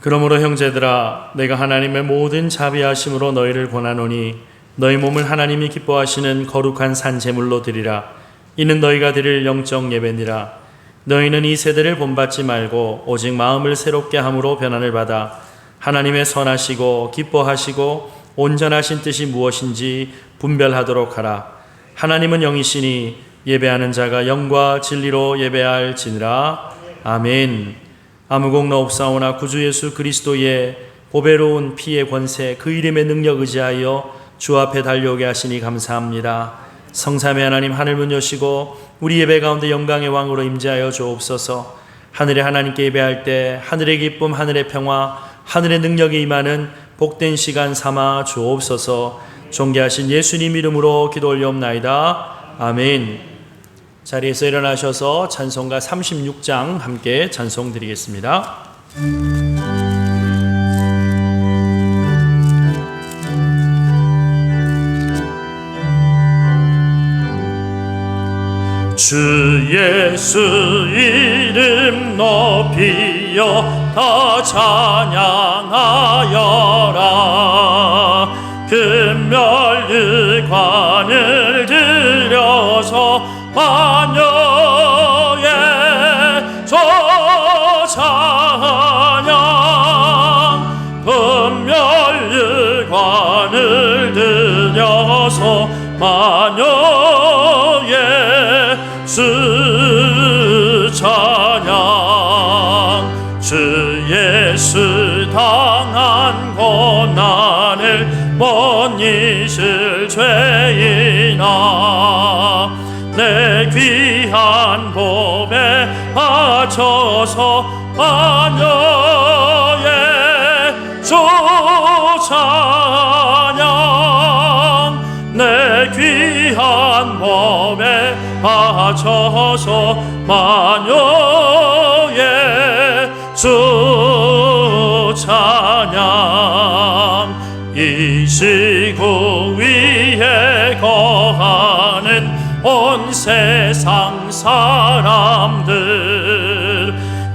그러므로 형제들아, 내가 하나님의 모든 자비하심으로 너희를 권하노니 너희 몸을 하나님이 기뻐하시는 거룩한 산 제물로 드리라. 이는 너희가 드릴 영적 예배니라. 너희는 이 세대를 본받지 말고 오직 마음을 새롭게 함으로 변화를 받아 하나님의 선하시고 기뻐하시고 온전하신 뜻이 무엇인지 분별하도록 하라. 하나님은 영이시니 예배하는 자가 영과 진리로 예배할지니라. 아멘. 아무 공로 없사오나 구주 예수 그리스도의 보배로운 피의 권세, 그 이름의 능력 의지하여 주 앞에 달려오게 하시니 감사합니다. 성삼위 하나님, 하늘문 여시고 우리 예배 가운데 영광의 왕으로 임재하여 주옵소서. 하늘의 하나님께 예배할 때 하늘의 기쁨, 하늘의 평화, 하늘의 능력이 임하는 복된 시간 삼아 주옵소서. 존귀하신 예수님 이름으로 기도 올려옵나이다. 아멘. 자리에서 일어나셔서 찬송가 36장 함께 찬송 드리겠습니다. 주 예수 이름 높이여 다 찬양하여라. 금멸의관을 들여서 만여의 조 찬양, 금멸의관을 들여서 만여의 수 찬양. 주 예수 당한 고난을 못 잊을 죄인아, 내 귀한 법에 바쳐서 만여의 주 찬양, 내 귀한 법에 바쳐서 만여의 주 찬양. 이 지구 위에 거하는 온 세상 사람들,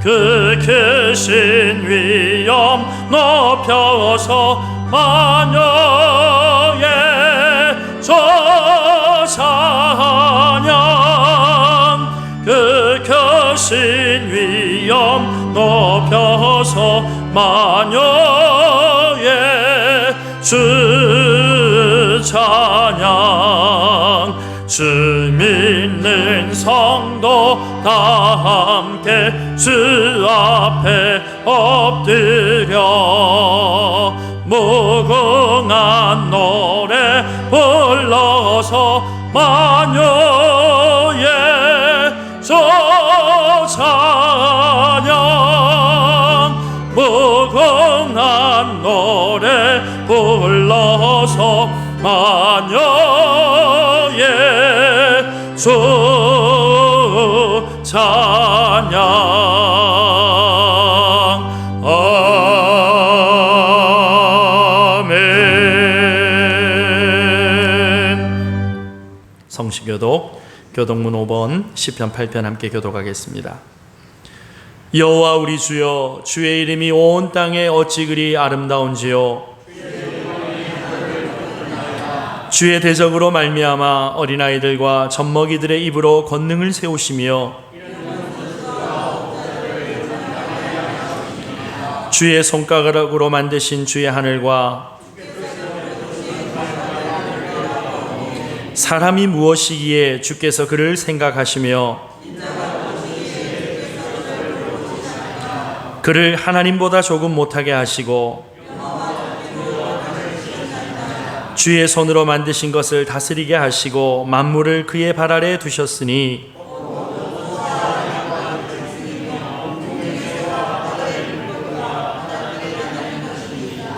그 크신 위엄 높여서 만여의 조 찬양, 그 크신 위엄 높여서 만여의 주 찬양. 주 믿는 성도 다 함께 주 앞에 엎드려 무궁한 노래 불러서 만여의 조 찬양, 무궁한 노래 불러서 만여의 주 찬양. 아멘. 성시교독 교독문 5번 시편 8편 함께 교독하겠습니다. 여호와 우리 주여, 주의 이름이 온 땅에 어찌 그리 아름다운지요. 주의 대적으로 말미암아 어린아이들과 젖먹이들의 입으로 권능을 세우시며 주의 손가락으로 만드신 주의 하늘과 사람이 무엇이기에 주께서 그를 생각하시며 그를 하나님보다 조금 못하게 하시고 주의 손으로 만드신 것을 다스리게 하시고 만물을 그의 발 아래 두셨으니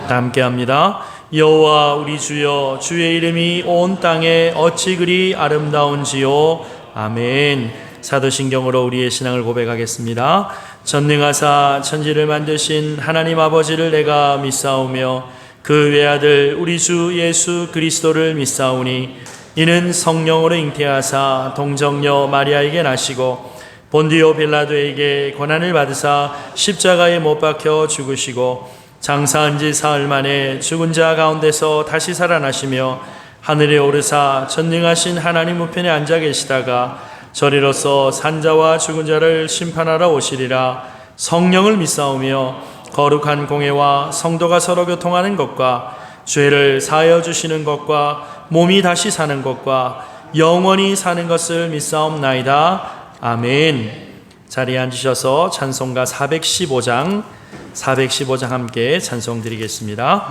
함께합니다. 여호와 우리 주여, 주의 이름이 온 땅에 어찌 그리 아름다운지요. 아멘. 사도신경으로 우리의 신앙을 고백하겠습니다. 전능하사 천지를 만드신 하나님 아버지를 내가 믿사오며 그 외아들 우리 주 예수 그리스도를 믿사오니 이는 성령으로 잉태하사 동정녀 마리아에게 나시고 본디오 빌라도에게 고난을 받으사 십자가에 못 박혀 죽으시고 장사한 지 사흘 만에 죽은 자 가운데서 다시 살아나시며 하늘에 오르사 전능하신 하나님 우편에 앉아 계시다가 저리로서 산자와 죽은 자를 심판하러 오시리라. 성령을 믿사오며 거룩한 공회와 성도가 서로 교통하는 것과 죄를 사하여 주시는 것과 몸이 다시 사는 것과 영원히 사는 것을 믿사옵나이다. 아멘. 자리에 앉으셔서 찬송가 415장 함께 찬송 드리겠습니다.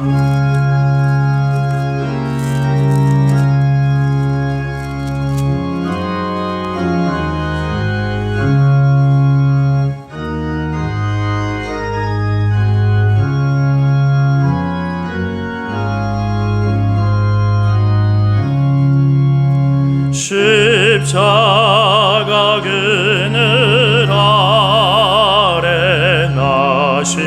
십자가 그늘 아래 나시기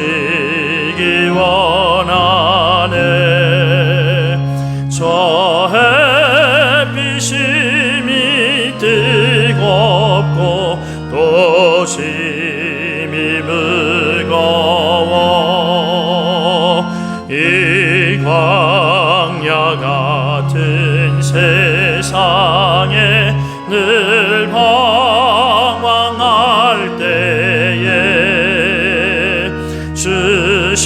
원하네. 저 햇빛이 뜨겁고 또 심히 무거워. 이 광야 같은 세상에 늘 방황할 때에 주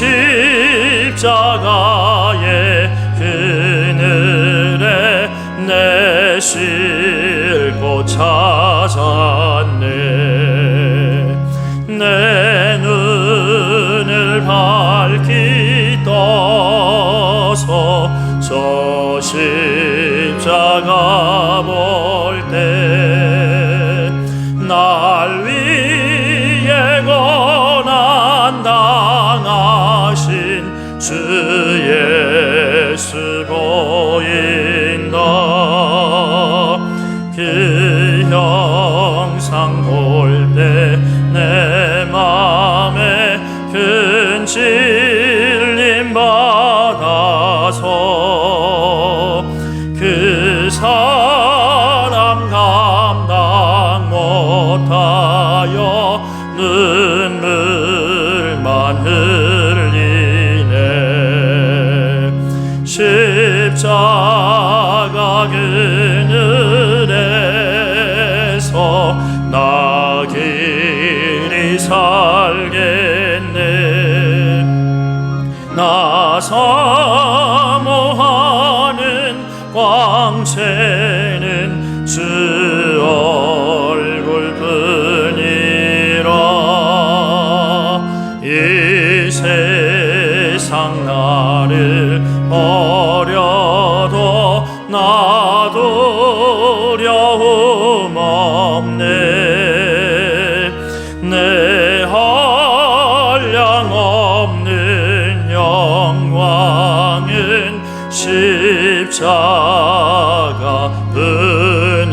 십자가의 그늘에 내 쉴 곳 찾았네. 내 눈을 밝히 떠서 저 십자가 볼 때 날 위해 고난 당하신 주 예수 보인다. 그 형상 볼 때 내 맘에 큰 찔림 받아서 그 사람 감당 못하여 눈물만 흘리네. 십자가 그늘에서 나 길이 살겠네. 나 사모하는 광채는 주 얼굴뿐이라. 이 세상 나를 버려도 나 두려움 없네. 내 한량 없는 영광은 십자가 뿐이라.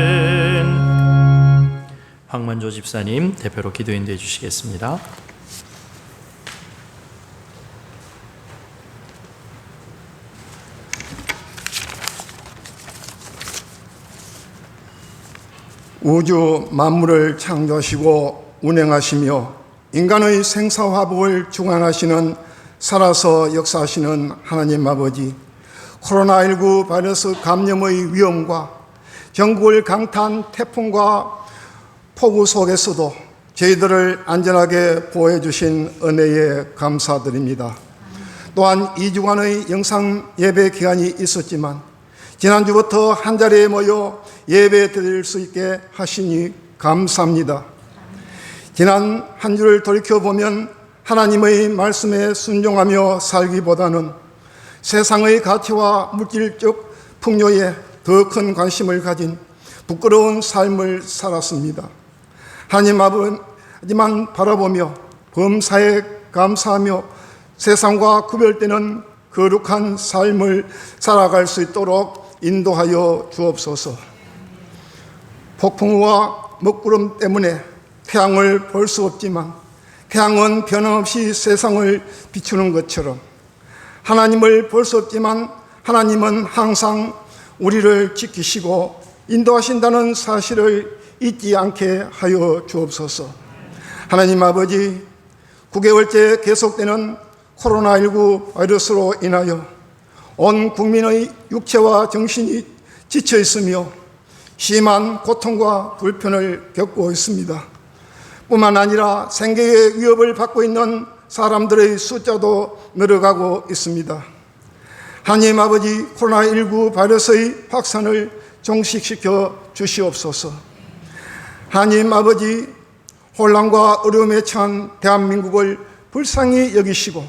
아멘. 황만조 집사님 대표로 기도 인도해 주시겠습니다. 우주 만물을 창조하시고 운행하시며 인간의 생사화복을 주관하시는 살아서 역사하시는 하나님 아버지, 코로나19 바이러스 감염의 위험과 전국을 강타한 태풍과 폭우 속에서도 저희들을 안전하게 보호해 주신 은혜에 감사드립니다. 또한 2주간의 영상 예배 기간이 있었지만 지난주부터 한자리에 모여 예배 드릴 수 있게 하시니 감사합니다. 지난 한 주를 돌이켜보면 하나님의 말씀에 순종하며 살기보다는 세상의 가치와 물질적 풍요에 더 큰 관심을 가진 부끄러운 삶을 살았습니다. 하나님 아버지만 바라보며 범사에 감사하며 세상과 구별되는 거룩한 삶을 살아갈 수 있도록 인도하여 주옵소서. 폭풍우와 먹구름 때문에 태양을 볼 수 없지만 태양은 변함없이 세상을 비추는 것처럼 하나님을 볼 수 없지만 하나님은 항상 우리를 지키시고 인도하신다는 사실을 잊지 않게 하여 주옵소서. 하나님 아버지, 9개월째 계속되는 코로나19 바이러스로 인하여 온 국민의 육체와 정신이 지쳐 있으며 심한 고통과 불편을 겪고 있습니다. 뿐만 아니라 생계의 위협을 받고 있는 사람들의 숫자도 늘어가고 있습니다. 하나님 아버지, 코로나19 바이러스의 확산을 종식시켜 주시옵소서. 하나님 아버지, 혼란과 어려움에 처한 대한민국을 불쌍히 여기시고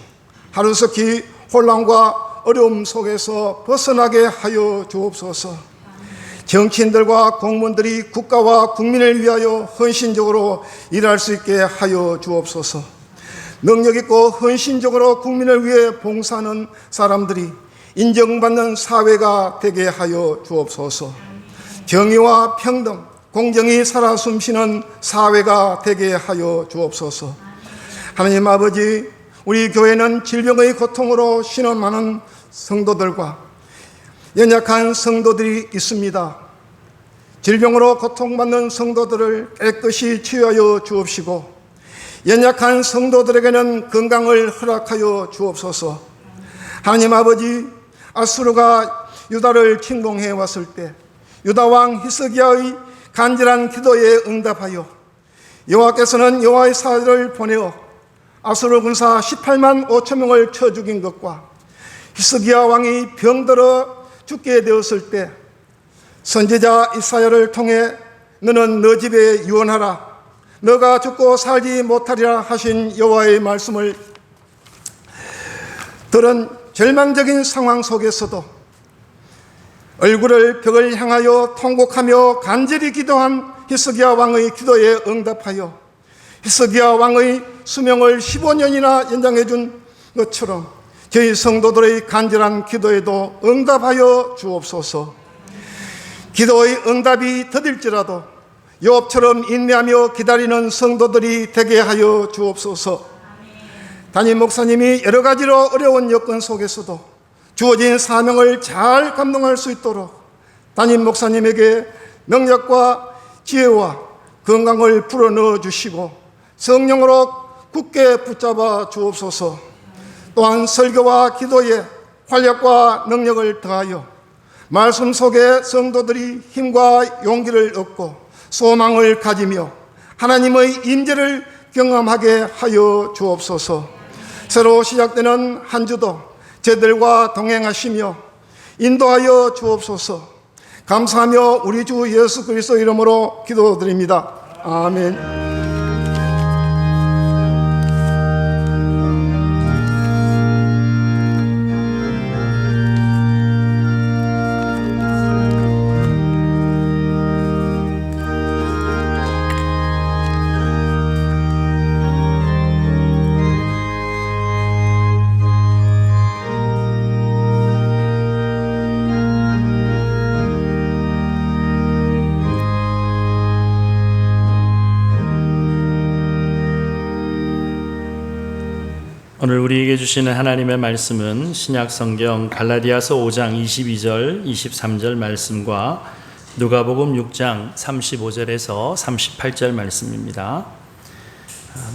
하루속히 혼란과 어려움 속에서 벗어나게 하여 주옵소서. 정치인들과 공무원들이 국가와 국민을 위하여 헌신적으로 일할 수 있게 하여 주옵소서. 능력 있고 헌신적으로 국민을 위해 봉사하는 사람들이 인정받는 사회가 되게 하여 주옵소서. 정의와 평등, 공정이 살아 숨쉬는 사회가 되게 하여 주옵소서. 하나님 아버지, 우리 교회는 질병의 고통으로 신음하는 성도들과 연약한 성도들이 있습니다. 질병으로 고통받는 성도들을 깨끗이 치유하여 주옵시고 연약한 성도들에게는 건강을 허락하여 주옵소서. 하나님 아버지, 아수르가 유다를 침공해 왔을 때 유다왕 히스기야의 간절한 기도에 응답하여 여호와께서는 여호와의 사자를 보내어 아수르 군사 18만 5천 명을 쳐 죽인 것과 히스기야 왕이 병들어 죽게 되었을 때 선지자 이사야를 통해 너는 너 집에 유언하라, 너가 죽고 살지 못하리라 하신 여호와의 말씀을 들은 절망적인 상황 속에서도 얼굴을 벽을 향하여 통곡하며 간절히 기도한 히스기야 왕의 기도에 응답하여 히스기야 왕의 수명을 15년이나 연장해 준 것처럼 저희 성도들의 간절한 기도에도 응답하여 주옵소서. 기도의 응답이 더딜지라도 욥처럼 인내하며 기다리는 성도들이 되게 하여 주옵소서. 담임 목사님이 여러 가지로 어려운 여건 속에서도 주어진 사명을 잘 감당할 수 있도록 담임 목사님에게 능력과 지혜와 건강을 불어넣어 주시고 성령으로 굳게 붙잡아 주옵소서. 또한 설교와 기도에 활력과 능력을 더하여 말씀 속에 성도들이 힘과 용기를 얻고 소망을 가지며 하나님의 임재를 경험하게 하여 주옵소서. 새로 시작되는 한 주도 저들과 동행하시며 인도하여 주옵소서. 감사하며 우리 주 예수 그리스도 이름으로 기도드립니다. 아멘. 오늘 우리에게 주시는 하나님의 말씀은 신약성경 갈라디아서 5장 22절 23절 말씀과 누가복음 6장 35절에서 38절 말씀입니다.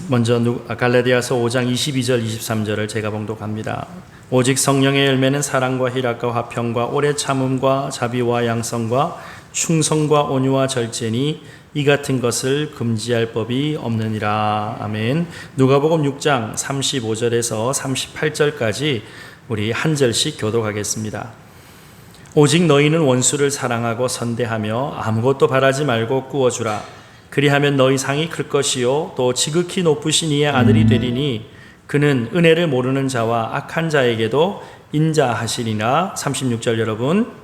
먼저 갈라디아서 5장 22절 23절을 제가 봉독합니다. 오직 성령의 열매는 사랑과 희락과 화평과 오래 참음과 자비와 양성과 충성과 온유와 절제니 이 같은 것을 금지할 법이 없느니라. 아멘. 누가복음 6장 35절에서 38절까지 우리 한 절씩 교독하겠습니다. 오직 너희는 원수를 사랑하고 선대하며 아무것도 바라지 말고 꾸어주라. 그리하면 너희 상이 클 것이요 또 지극히 높으신 이의 아들이 되리니 그는 은혜를 모르는 자와 악한 자에게도 인자하시리나. 36절 여러분.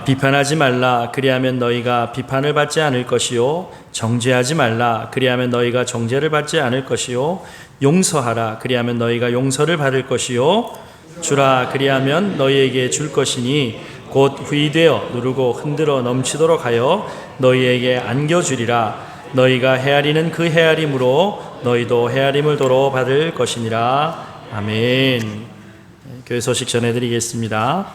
비판하지 말라. 그리하면 너희가 비판을 받지 않을 것이요 정죄하지 말라. 그리하면 너희가 정죄를 받지 않을 것이요 용서하라. 그리하면 너희가 용서를 받을 것이요 주라. 그리하면 너희에게 줄 것이니 곧 후이되어 누르고 흔들어 넘치도록 하여 너희에게 안겨주리라. 너희가 헤아리는 그 헤아림으로 너희도 헤아림을 도로 받을 것이니라. 아멘. 교회 소식 전해드리겠습니다.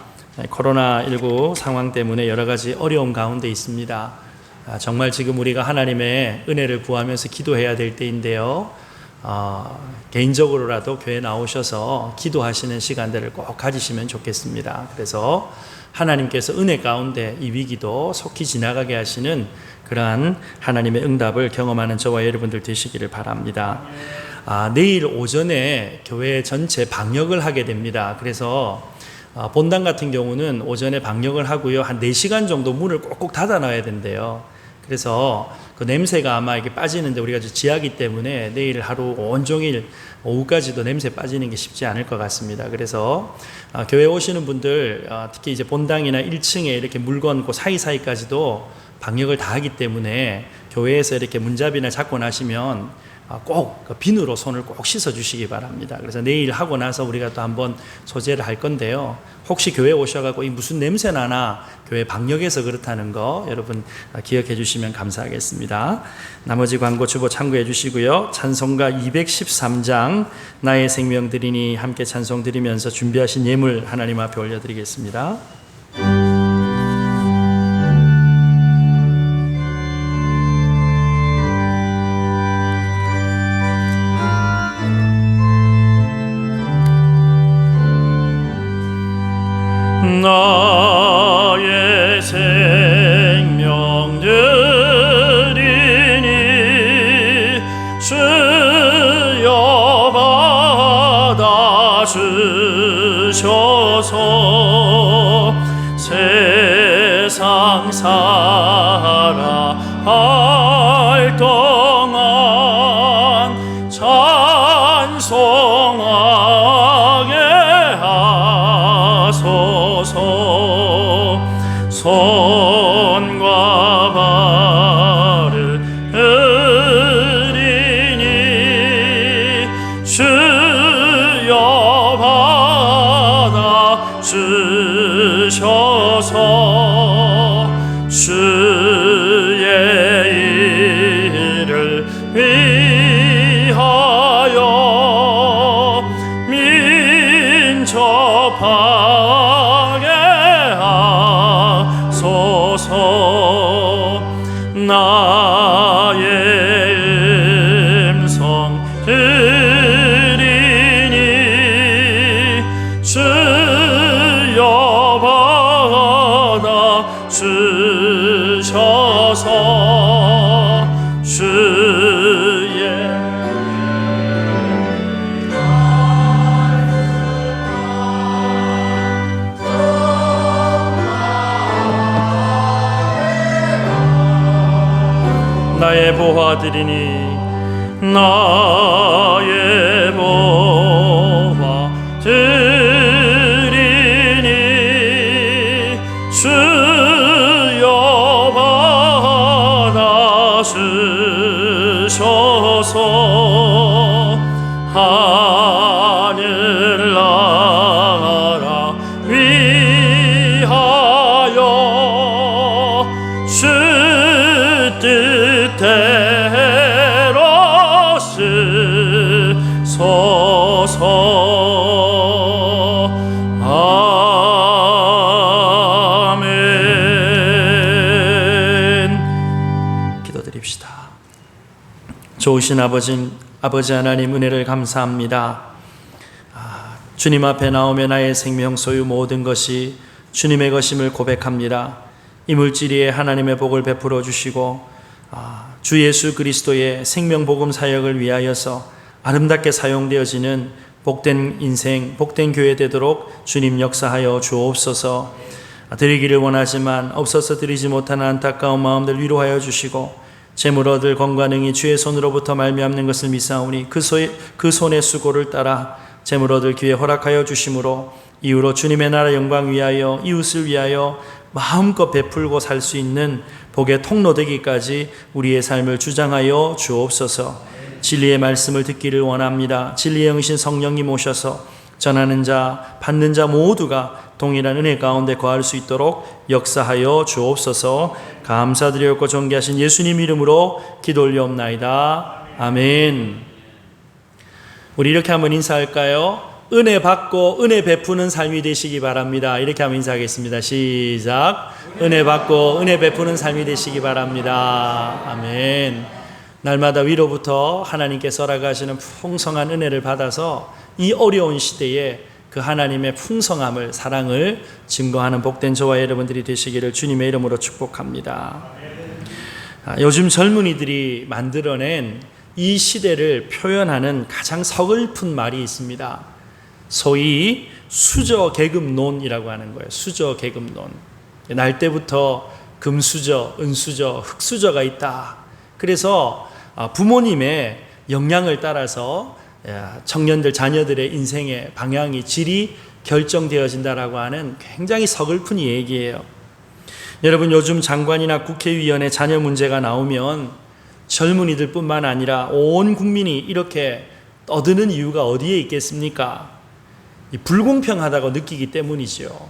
코로나19 상황 때문에 여러 가지 어려움 가운데 있습니다. 정말 지금 우리가 하나님의 은혜를 구하면서 기도해야 될 때인데요. 개인적으로라도 교회 나오셔서 기도하시는 시간들을 꼭 가지시면 좋겠습니다. 그래서 하나님께서 은혜 가운데 이 위기도 속히 지나가게 하시는 그러한 하나님의 응답을 경험하는 저와 여러분들 되시기를 바랍니다. 내일 오전에 교회 전체 방역을 하게 됩니다. 그래서 본당 같은 경우는 오전에 방역을 하고요. 한 4시간 정도 문을 꼭꼭 닫아놔야 된대요. 그래서 그 냄새가 아마 이게 빠지는데 우리가 지하기 때문에 내일 하루 온종일 오후까지도 냄새 빠지는 게 쉽지 않을 것 같습니다. 그래서 교회 오시는 분들 특히 이제 본당이나 1층에 이렇게 물건 그 사이사이까지도 방역을 다 하기 때문에 교회에서 이렇게 문잡이나 잡고 나시면 꼭 비누로 손을 꼭 씻어 주시기 바랍니다. 그래서 내일 하고 나서 우리가 또 한번 소재를 할 건데요. 혹시 교회 오셔가지고 이 무슨 냄새 나나 교회 방역에서 그렇다는 거 여러분 기억해 주시면 감사하겠습니다. 나머지 광고 주보 참고해 주시고요. 찬송가 213장 나의 생명 드리니 함께 찬송 드리면서 준비하신 예물 하나님 앞에 올려드리겠습니다. 나의 생명 드리니 주여 받아 주셔서 세상 살아갈 동안 찬송하게 하소서. 손과 발을 들이니 주여 받아 주셔서 주의 일을 위하여 민첩하게 하소서. 나의 음성 들이니 주여 받아 주셔서 주의 나의 보화드리니 나의 보화드리니 주여 받아 주셔서 하늘나라 위하여 주 뜻대로 쓰소서. 아멘. 기도드립시다. 좋으신 아버지 하나님 은혜를 감사합니다. 주님 앞에 나오며 나의 생명 소유 모든 것이 주님의 것임을 고백합니다. 이물질위에 하나님의 복을 베풀어 주시고 주 예수 그리스도의 생명복음 사역을 위하여서 아름답게 사용되어지는 복된 인생, 복된 교회 되도록 주님 역사하여 주옵소서. 드리기를 원하지만 없어서 드리지 못하는 안타까운 마음들 위로하여 주시고 재물 얻을 건강능이 주의 손으로부터 말미암는 것을 믿사오니 그 손의 수고를 따라 재물 얻을 기회 허락하여 주심으로 이후로 주님의 나라 영광 위하여 이웃을 위하여 마음껏 베풀고 살 수 있는 복의 통로 되기까지 우리의 삶을 주장하여 주옵소서. 진리의 말씀을 듣기를 원합니다. 진리의 영이신 성령님 오셔서 전하는 자, 받는 자 모두가 동일한 은혜 가운데 거할 수 있도록 역사하여 주옵소서. 감사드리옵고 존귀하신 예수님 이름으로 기도 올리옵나이다. 아멘. 우리 이렇게 한번 인사할까요? 은혜 받고 은혜 베푸는 삶이 되시기 바랍니다. 이렇게 한번 인사하겠습니다. 시작. 은혜 받고 은혜 베푸는 삶이 되시기 바랍니다. 아멘. 날마다 위로부터 하나님께서 허락하시는 풍성한 은혜를 받아서 이 어려운 시대에 그 하나님의 풍성함을, 사랑을 증거하는 복된 저와 여러분들이 되시기를 주님의 이름으로 축복합니다. 요즘 젊은이들이 만들어낸 이 시대를 표현하는 가장 서글픈 말이 있습니다. 소위 수저계급론이라고 하는 거예요. 수저계급론. 날 때부터 금수저, 은수저, 흙수저가 있다. 그래서 부모님의 역량을 따라서 청년들, 자녀들의 인생의 방향이, 질이 결정되어진다라고 하는 굉장히 서글픈 얘기예요. 여러분, 요즘 장관이나 국회의원의 자녀 문제가 나오면 젊은이들 뿐만 아니라 온 국민이 이렇게 떠드는 이유가 어디에 있겠습니까? 불공평하다고 느끼기 때문이죠.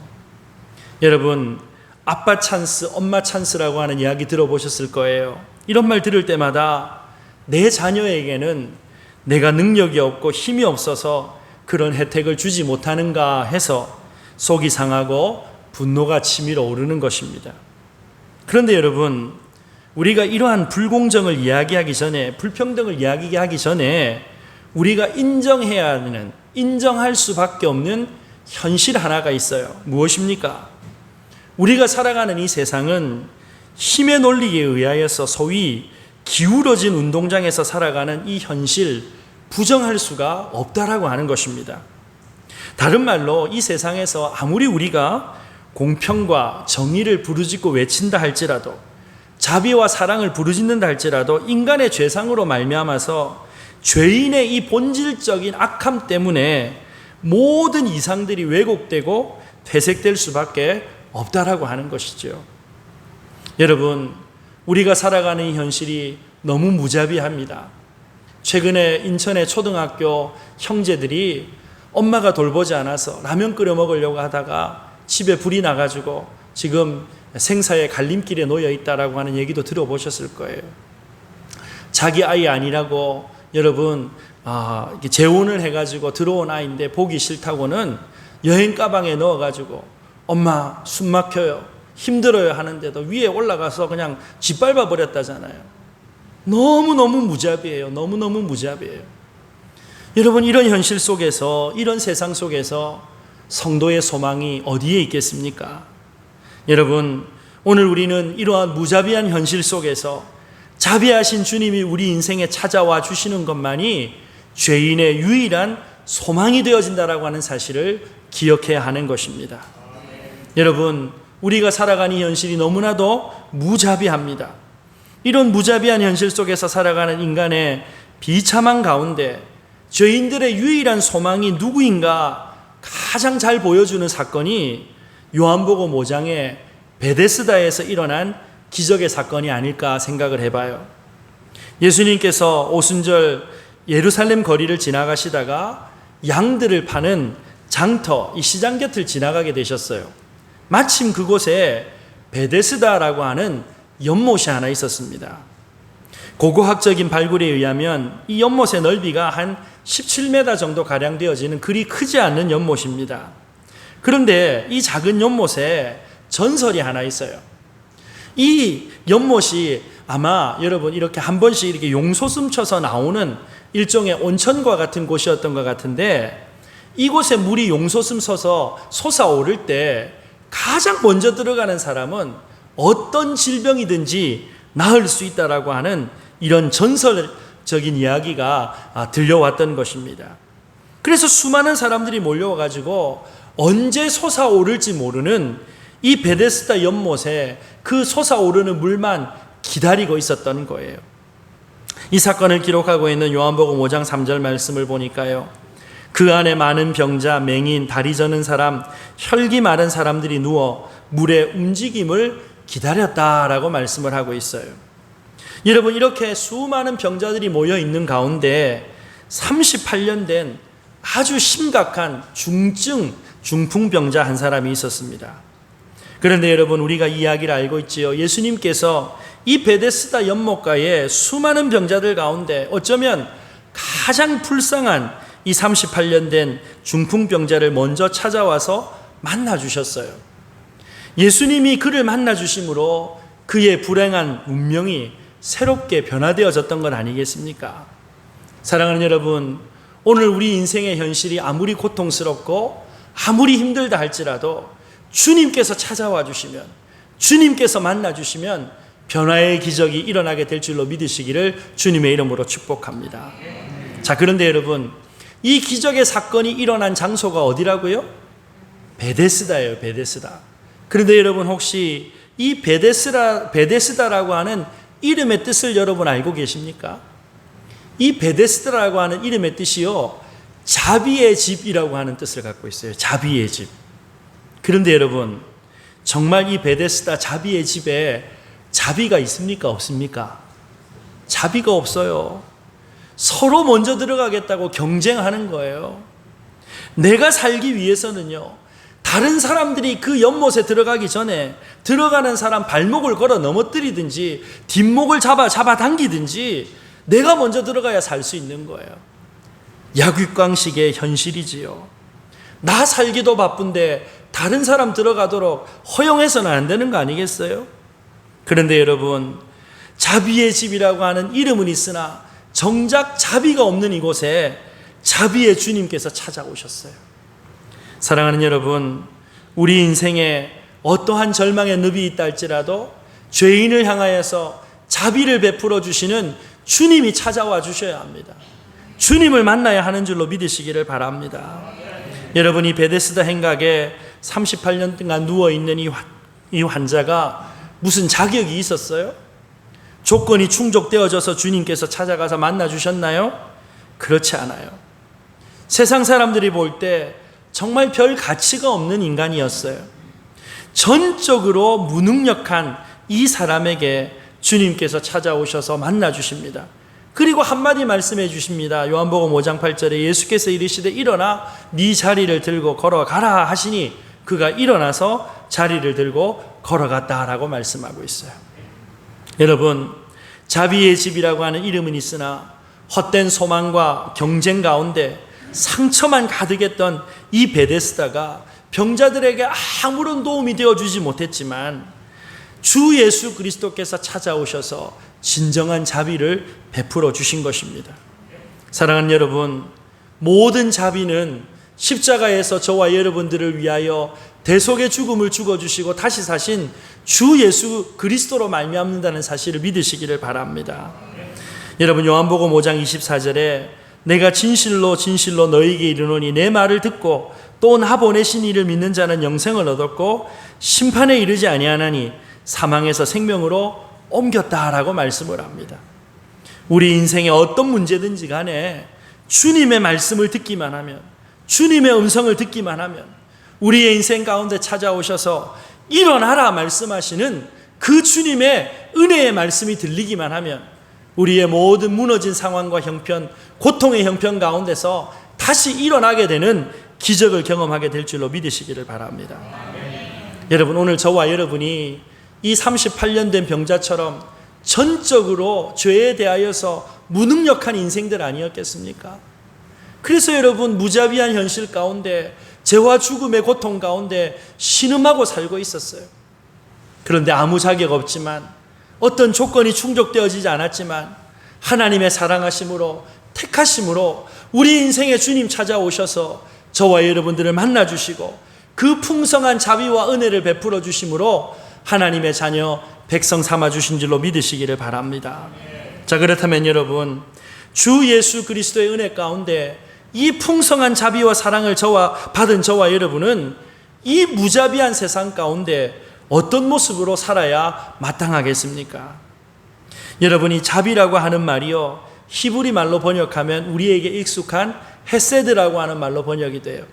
여러분, 아빠 찬스, 엄마 찬스라고 하는 이야기 들어보셨을 거예요. 이런 말 들을 때마다 내 자녀에게는 내가 능력이 없고 힘이 없어서 그런 혜택을 주지 못하는가 해서 속이 상하고 분노가 치밀어 오르는 것입니다. 그런데 여러분, 우리가 이러한 불공정을 이야기하기 전에, 불평등을 이야기하기 전에 우리가 인정해야 하는, 인정할 수밖에 없는 현실 하나가 있어요. 무엇입니까? 우리가 살아가는 이 세상은 힘의 논리에 의하여서 소위 기울어진 운동장에서 살아가는 이 현실, 부정할 수가 없다라고 하는 것입니다. 다른 말로 이 세상에서 아무리 우리가 공평과 정의를 부르짖고 외친다 할지라도, 자비와 사랑을 부르짖는다 할지라도 인간의 죄상으로 말미암아서 죄인의 이 본질적인 악함 때문에 모든 이상들이 왜곡되고 퇴색될 수밖에 없다라고 하는 것이죠. 여러분, 우리가 살아가는 이 현실이 너무 무자비합니다. 최근에 인천의 초등학교 형제들이 엄마가 돌보지 않아서 라면 끓여 먹으려고 하다가 집에 불이 나가지고 지금 생사의 갈림길에 놓여 있다라고 하는 얘기도 들어보셨을 거예요. 자기 아이 아니라고 여러분 재혼을 해가지고 들어온 아이인데 보기 싫다고는 여행 가방에 넣어가지고 엄마 숨 막혀요, 힘들어요 하는데도 위에 올라가서 그냥 짓밟아 버렸다잖아요. 너무너무 무자비해요. 너무너무 무자비해요. 여러분, 이런 현실 속에서, 이런 세상 속에서 성도의 소망이 어디에 있겠습니까? 여러분, 오늘 우리는 이러한 무자비한 현실 속에서 자비하신 주님이 우리 인생에 찾아와 주시는 것만이 죄인의 유일한 소망이 되어진다라고 하는 사실을 기억해야 하는 것입니다. 여러분, 우리가 살아가는 이 현실이 너무나도 무자비합니다. 이런 무자비한 현실 속에서 살아가는 인간의 비참한 가운데 죄인들의 유일한 소망이 누구인가 가장 잘 보여주는 사건이 요한복음 5장의 베데스다에서 일어난 기적의 사건이 아닐까 생각을 해봐요. 예수님께서 오순절 예루살렘 거리를 지나가시다가 양들을 파는 장터, 이 시장 곁을 지나가게 되셨어요. 마침 그곳에 베데스다라고 하는 연못이 하나 있었습니다. 고고학적인 발굴에 의하면 이 연못의 넓이가 한 17m 정도 가량 되어지는 그리 크지 않는 연못입니다. 그런데 이 작은 연못에 전설이 하나 있어요. 이 연못이 아마 여러분 이렇게 한 번씩 이렇게 용솟음 쳐서 나오는 일종의 온천과 같은 곳이었던 것 같은데, 이곳에 물이 용솟음 서서 솟아오를 때 가장 먼저 들어가는 사람은 어떤 질병이든지 나을 수 있다라고 하는 이런 전설적인 이야기가 들려왔던 것입니다. 그래서 수많은 사람들이 몰려와가지고 언제 솟아오를지 모르는 이 베데스다 연못에 그 솟아오르는 물만 기다리고 있었던 거예요. 이 사건을 기록하고 있는 요한복음 5장 3절 말씀을 보니까요, 그 안에 많은 병자, 맹인, 다리 저는 사람, 혈기 마른 사람들이 누워 물의 움직임을 기다렸다라고 말씀을 하고 있어요. 여러분, 이렇게 수많은 병자들이 모여 있는 가운데 38년 된 아주 심각한 중풍병자 한 사람이 있었습니다. 그런데 여러분, 우리가 이 이야기를 알고 있지요. 예수님께서 이 베데스다 연못가에 수많은 병자들 가운데 어쩌면 가장 불쌍한 이 38년 된 중풍병자를 먼저 찾아와서 만나 주셨어요. 예수님이 그를 만나 주심으로 그의 불행한 운명이 새롭게 변화되어졌던 건 아니겠습니까? 사랑하는 여러분, 오늘 우리 인생의 현실이 아무리 고통스럽고 아무리 힘들다 할지라도 주님께서 찾아와 주시면, 주님께서 만나 주시면 변화의 기적이 일어나게 될 줄로 믿으시기를 주님의 이름으로 축복합니다. 자, 그런데 여러분, 이 기적의 사건이 일어난 장소가 어디라고요? 베데스다예요, 베데스다. 그런데 여러분, 혹시 이 베데스다라고 하는 이름의 뜻을 여러분 알고 계십니까? 이 베데스다라고 하는 이름의 뜻이요, 자비의 집이라고 하는 뜻을 갖고 있어요. 자비의 집. 그런데 여러분, 정말 이 베데스다 자비의 집에 자비가 있습니까? 없습니까? 자비가 없어요. 서로 먼저 들어가겠다고 경쟁하는 거예요. 내가 살기 위해서는요, 다른 사람들이 그 연못에 들어가기 전에 들어가는 사람 발목을 걸어 넘어뜨리든지 뒷목을 잡아당기든지 내가 먼저 들어가야 살 수 있는 거예요. 약육강식의 현실이지요. 나 살기도 바쁜데 다른 사람 들어가도록 허용해서는 안 되는 거 아니겠어요? 그런데 여러분, 자비의 집이라고 하는 이름은 있으나 정작 자비가 없는 이곳에 자비의 주님께서 찾아오셨어요. 사랑하는 여러분, 우리 인생에 어떠한 절망의 늪이 있다 할지라도 죄인을 향하여서 자비를 베풀어 주시는 주님이 찾아와 주셔야 합니다. 주님을 만나야 하는 줄로 믿으시기를 바랍니다. 여러분이 베데스다 행각에 38년 동안 누워있는 이 환자가 무슨 자격이 있었어요? 조건이 충족되어져서 주님께서 찾아가서 만나 주셨나요? 그렇지 않아요. 세상 사람들이 볼 때 정말 별 가치가 없는 인간이었어요. 전적으로 무능력한 이 사람에게 주님께서 찾아오셔서 만나 주십니다. 그리고 한마디 말씀해 주십니다. 요한복음 5장 8절에 예수께서 이르시되 일어나 네 자리를 들고 걸어가라 하시니 그가 일어나서 자리를 들고 걸어갔다라고 말씀하고 있어요. 여러분, 자비의 집이라고 하는 이름은 있으나 헛된 소망과 경쟁 가운데 상처만 가득했던 이 베데스다가 병자들에게 아무런 도움이 되어주지 못했지만 주 예수 그리스도께서 찾아오셔서 진정한 자비를 베풀어 주신 것입니다. 사랑하는 여러분, 모든 자비는 십자가에서 저와 여러분들을 위하여 대속의 죽음을 죽어주시고 다시 사신 주 예수 그리스도로 말미암는다는 사실을 믿으시기를 바랍니다. 여러분, 요한복음 5장 24절에 내가 진실로 진실로 너희에게 이르노니 내 말을 듣고 또 나 보내신 이를 믿는 자는 영생을 얻었고 심판에 이르지 아니하나니 사망에서 생명으로 옮겼다라고 말씀을 합니다. 우리 인생에 어떤 문제든지 간에 주님의 말씀을 듣기만 하면, 주님의 음성을 듣기만 하면, 우리의 인생 가운데 찾아오셔서 일어나라 말씀하시는 그 주님의 은혜의 말씀이 들리기만 하면 우리의 모든 무너진 상황과 형편, 고통의 형편 가운데서 다시 일어나게 되는 기적을 경험하게 될 줄로 믿으시기를 바랍니다. 여러분, 오늘 저와 여러분이 이 38년 된 병자처럼 전적으로 죄에 대하여서 무능력한 인생들 아니었겠습니까? 그래서 여러분, 무자비한 현실 가운데 죄와 죽음의 고통 가운데 신음하고 살고 있었어요. 그런데 아무 자격 없지만, 어떤 조건이 충족되어지지 않았지만 하나님의 사랑하심으로, 택하심으로 우리 인생에 주님 찾아오셔서 저와 여러분들을 만나주시고 그 풍성한 자비와 은혜를 베풀어 주심으로 하나님의 자녀 백성 삼아주신 줄로 믿으시기를 바랍니다. 자, 그렇다면 여러분, 주 예수 그리스도의 은혜 가운데 이 풍성한 자비와 사랑을 받은 저와 여러분은 이 무자비한 세상 가운데 어떤 모습으로 살아야 마땅하겠습니까? 여러분이 자비라고 하는 말이요, 히브리 말로 번역하면 우리에게 익숙한 헤세드라고 하는 말로 번역이 돼요.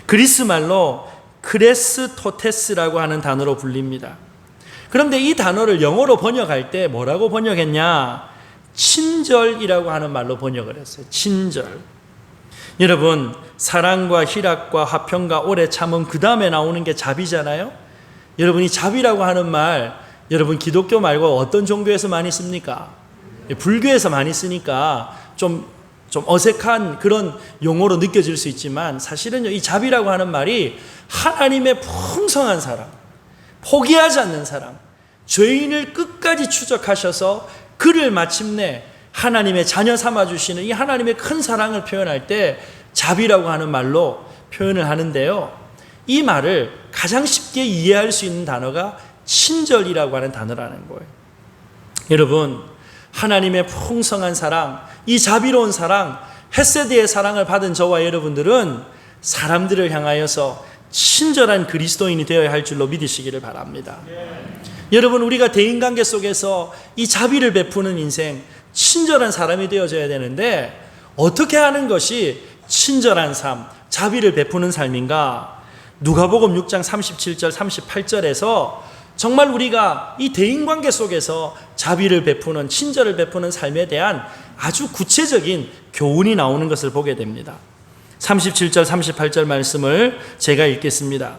그리스 말로 크레스토테스라고 하는 단어로 불립니다. 그런데 이 단어를 영어로 번역할 때 뭐라고 번역했냐? 친절이라고 하는 말로 번역을 했어요. 친절. 여러분, 사랑과 희락과 화평과 오래 참음, 그 다음에 나오는 게 자비잖아요. 여러분이 자비라고 하는 말, 여러분 기독교 말고 어떤 종교에서 많이 씁니까? 불교에서 많이 쓰니까 좀 좀 어색한 그런 용어로 느껴질 수 있지만 사실은요, 이 자비라고 하는 말이 하나님의 풍성한 사랑, 포기하지 않는 사랑, 죄인을 끝까지 추적하셔서 그를 마침내 하나님의 자녀 삼아주시는 이 하나님의 큰 사랑을 표현할 때 자비라고 하는 말로 표현을 하는데요. 이 말을 가장 쉽게 이해할 수 있는 단어가 친절이라고 하는 단어라는 거예요. 여러분, 하나님의 풍성한 사랑, 이 자비로운 사랑, 헤세드의 사랑을 받은 저와 여러분들은 사람들을 향하여서 친절한 그리스도인이 되어야 할 줄로 믿으시기를 바랍니다. 여러분, 우리가 대인관계 속에서 이 자비를 베푸는 인생, 친절한 사람이 되어져야 되는데 어떻게 하는 것이 친절한 삶, 자비를 베푸는 삶인가? 누가복음 6장 37절 38절에서 정말 우리가 이 대인관계 속에서 자비를 베푸는, 친절을 베푸는 삶에 대한 아주 구체적인 교훈이 나오는 것을 보게 됩니다. 37절 38절 말씀을 제가 읽겠습니다.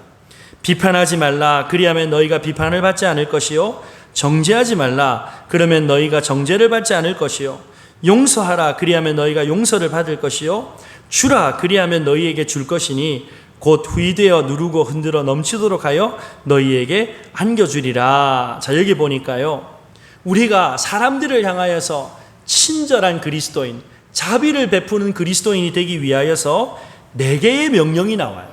비판하지 말라, 그리하면 너희가 비판을 받지 않을 것이요, 정죄하지 말라, 그러면 너희가 정죄를 받지 않을 것이요, 용서하라, 그리하면 너희가 용서를 받을 것이요, 주라, 그리하면 너희에게 줄 것이니 곧 후이되어 누르고 흔들어 넘치도록 하여 너희에게 안겨주리라. 자, 여기 보니까요, 우리가 사람들을 향하여서 친절한 그리스도인, 자비를 베푸는 그리스도인이 되기 위하여서 4개의 명령이 나와요.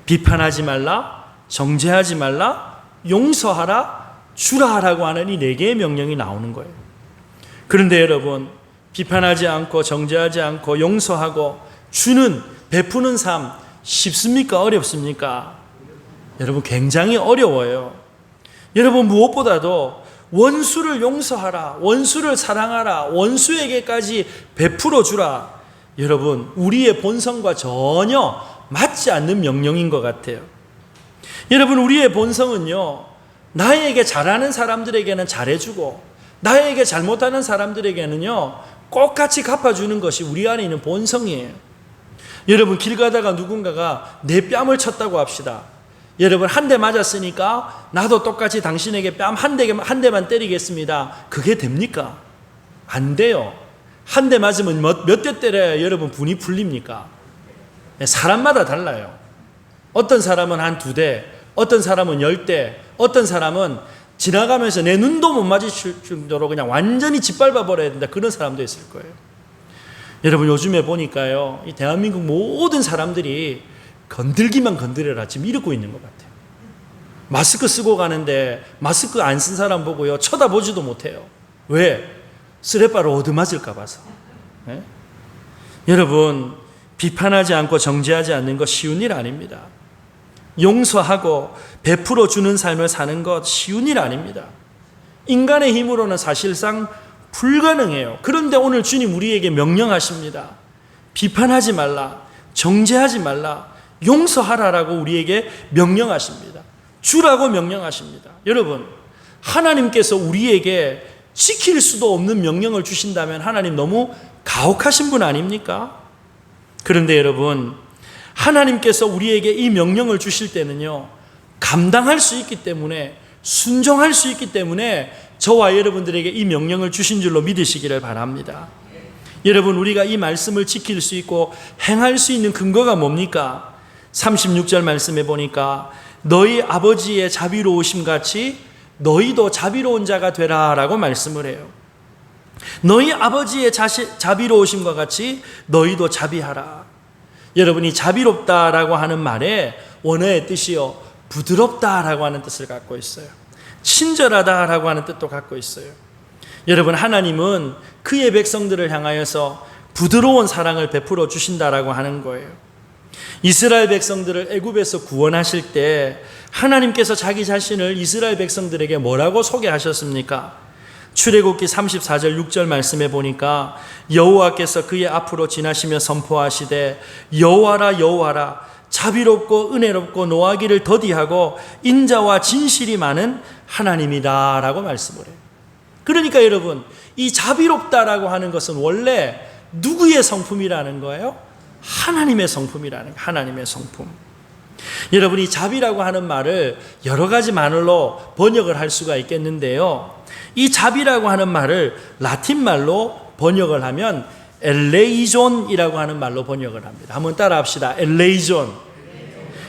비판하지 말라, 정죄하지 말라, 용서하라, 주라라고 하는 이 4개의 명령이 나오는 거예요. 그런데 여러분, 비판하지 않고 정죄하지 않고 용서하고 주는, 베푸는 삶 쉽습니까? 어렵습니까? 여러분, 굉장히 어려워요. 여러분, 무엇보다도 원수를 용서하라, 원수를 사랑하라, 원수에게까지 베풀어 주라. 여러분, 우리의 본성과 전혀 맞지 않는 명령인 것 같아요. 여러분, 우리의 본성은요, 나에게 잘하는 사람들에게는 잘해주고 나에게 잘못하는 사람들에게는요 꼭 같이 갚아주는 것이 우리 안에 있는 본성이에요. 여러분, 길 가다가 누군가가 내 뺨을 쳤다고 합시다. 여러분, 한 대 맞았으니까 나도 똑같이 당신에게 뺨 한 대만 때리겠습니다. 그게 됩니까? 안 돼요. 한 대 맞으면 몇 대 때려야 여러분 분이 풀립니까? 사람마다 달라요. 어떤 사람은 한 2대, 어떤 사람은 10대, 어떤 사람은 지나가면서 내 눈도 못 마주칠 정도로 그냥 완전히 짓밟아 버려야 된다, 그런 사람도 있을 거예요. 여러분, 요즘에 보니까요, 이 대한민국 모든 사람들이 건들기만 건드려라 지금 이러고 있는 것 같아요. 마스크 쓰고 가는데 마스크 안 쓴 사람 보고요 쳐다보지도 못해요. 왜? 쓰레빠로 얻어맞을까 봐서. 네? 여러분, 비판하지 않고 정죄하지 않는 것 쉬운 일 아닙니다. 용서하고 베풀어 주는 삶을 사는 것 쉬운 일 아닙니다. 인간의 힘으로는 사실상 불가능해요. 그런데 오늘 주님 우리에게 명령하십니다. 비판하지 말라, 정죄하지 말라, 용서하라라고 우리에게 명령하십니다. 주라고 명령하십니다. 여러분, 하나님께서 우리에게 지킬 수도 없는 명령을 주신다면 하나님 너무 가혹하신 분 아닙니까? 그런데 여러분, 하나님께서 우리에게 이 명령을 주실 때는요 감당할 수 있기 때문에, 순종할 수 있기 때문에 저와 여러분들에게 이 명령을 주신 줄로 믿으시기를 바랍니다. 여러분, 우리가 이 말씀을 지킬 수 있고 행할 수 있는 근거가 뭡니까? 36절 말씀에 보니까 너희 아버지의 자비로우심 같이 너희도 자비로운 자가 되라 라고 말씀을 해요. 너희 아버지의 자비로우심과 같이 너희도 자비하라. 여러분이 자비롭다라고 하는 말에 원어의 뜻이요 부드럽다라고 하는 뜻을 갖고 있어요. 친절하다라고 하는 뜻도 갖고 있어요. 여러분, 하나님은 그의 백성들을 향하여서 부드러운 사랑을 베풀어 주신다라고 하는 거예요. 이스라엘 백성들을 애굽에서 구원하실 때 하나님께서 자기 자신을 이스라엘 백성들에게 뭐라고 소개하셨습니까? 출애굽기 34절 6절 말씀에 보니까 여호와께서 그의 앞으로 지나시며 선포하시되 여호와라 여호와라 자비롭고 은혜롭고 노하기를 더디하고 인자와 진실이 많은 하나님이다 라고 말씀을 해요. 그러니까 여러분, 이 자비롭다라고 하는 것은 원래 누구의 성품이라는 거예요? 하나님의 성품이라는 거예요. 하나님의 성품. 여러분, 이 자비라고 하는 말을 여러 가지 말로 번역을 할 수가 있겠는데요, 이 자비라고 하는 말을 라틴 말로 번역을 하면 엘레이존이라고 하는 말로 번역을 합니다. 한번 따라합시다. 엘레이존.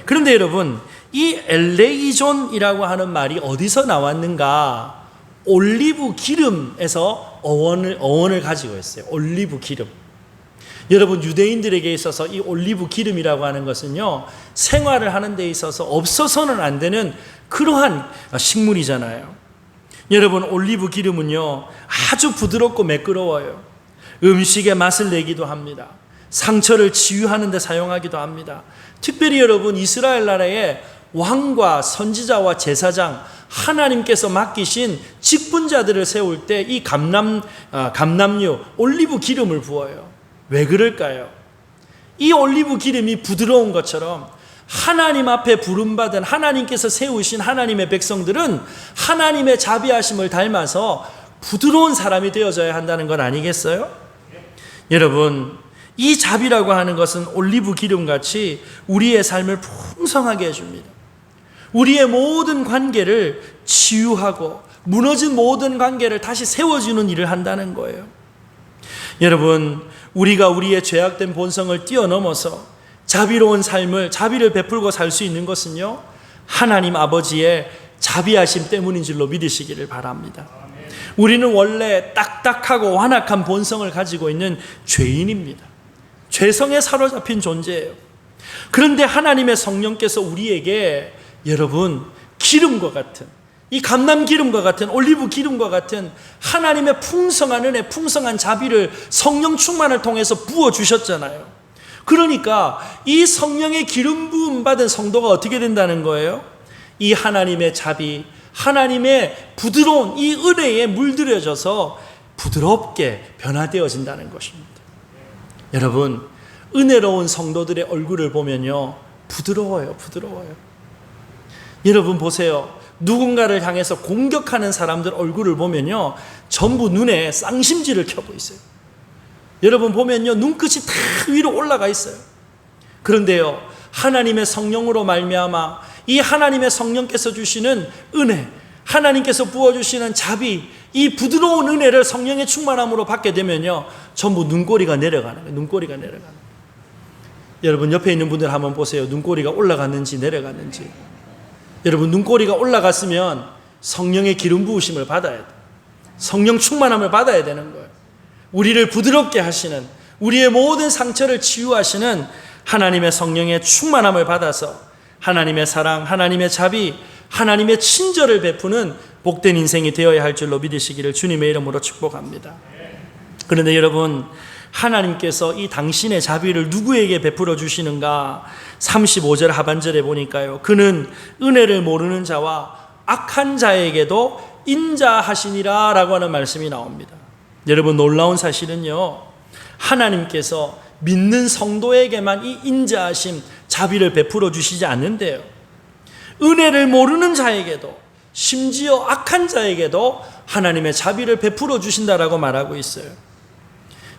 그런데 여러분, 이 엘레이존이라고 하는 말이 어디서 나왔는가? 올리브 기름에서 어원을 가지고 있어요. 올리브 기름. 여러분, 유대인들에게 있어서 이 올리브 기름이라고 하는 것은요, 생활을 하는 데 있어서 없어서는 안 되는 그러한 식물이잖아요. 여러분, 올리브 기름은요, 아주 부드럽고 매끄러워요. 음식의 맛을 내기도 합니다. 상처를 치유하는 데 사용하기도 합니다. 특별히 여러분, 이스라엘 나라의 왕과 선지자와 제사장, 하나님께서 맡기신 직분자들을 세울 때 이 감람류 올리브 기름을 부어요. 왜 그럴까요? 이 올리브 기름이 부드러운 것처럼 하나님 앞에 부름받은 하나님께서 세우신 하나님의 백성들은 하나님의 자비하심을 닮아서 부드러운 사람이 되어져야 한다는 건 아니겠어요? 여러분, 이 자비라고 하는 것은 올리브 기름같이 우리의 삶을 풍성하게 해줍니다. 우리의 모든 관계를 치유하고 무너진 모든 관계를 다시 세워주는 일을 한다는 거예요. 여러분, 우리가 우리의 죄악된 본성을 뛰어넘어서 자비로운 삶을, 자비를 베풀고 살 수 있는 것은요, 하나님 아버지의 자비하심 때문인 줄로 믿으시기를 바랍니다. 우리는 원래 딱딱하고 완악한 본성을 가지고 있는 죄인입니다. 죄성에 사로잡힌 존재예요. 그런데 하나님의 성령께서 우리에게 여러분, 기름과 같은, 이 감람 기름과 같은, 올리브 기름과 같은 하나님의 풍성한 은혜, 풍성한 자비를 성령 충만을 통해서 부어주셨잖아요. 그러니까 이 성령의 기름 부음 받은 성도가 어떻게 된다는 거예요? 이 하나님의 자비, 하나님의 부드러운 이 은혜에 물들여져서 부드럽게 변화되어진다는 것입니다. 여러분, 은혜로운 성도들의 얼굴을 보면요, 부드러워요. 여러분 보세요. 누군가를 향해서 공격하는 사람들 얼굴을 보면요, 전부 눈에 쌍심지를 켜고 있어요. 여러분 보면요, 눈끝이 다 위로 올라가 있어요. 그런데요, 하나님의 성령으로 말미암아 이 하나님의 성령께서 주시는 은혜, 하나님께서 부어주시는 자비, 이 부드러운 은혜를 성령의 충만함으로 받게 되면요, 전부 눈꼬리가 내려가는 거예요. 눈꼬리가 내려가는 거예요. 여러분 옆에 있는 분들 한번 보세요. 눈꼬리가 올라갔는지 내려갔는지. 여러분, 눈꼬리가 올라갔으면 성령의 기름 부으심을 받아야 돼요. 성령 충만함을 받아야 되는 거예요. 우리를 부드럽게 하시는, 우리의 모든 상처를 치유하시는 하나님의 성령의 충만함을 받아서 하나님의 사랑, 하나님의 자비, 하나님의 친절을 베푸는 복된 인생이 되어야 할 줄로 믿으시기를 주님의 이름으로 축복합니다. 그런데 여러분, 하나님께서 이 당신의 자비를 누구에게 베풀어 주시는가? 35절 하반절에 보니까요, 그는 은혜를 모르는 자와 악한 자에게도 인자하시니라 라고 하는 말씀이 나옵니다. 여러분, 놀라운 사실은요, 하나님께서 믿는 성도에게만 이 인자하심, 자비를 베풀어 주시지 않는데요, 은혜를 모르는 자에게도, 심지어 악한 자에게도 하나님의 자비를 베풀어 주신다라고 말하고 있어요.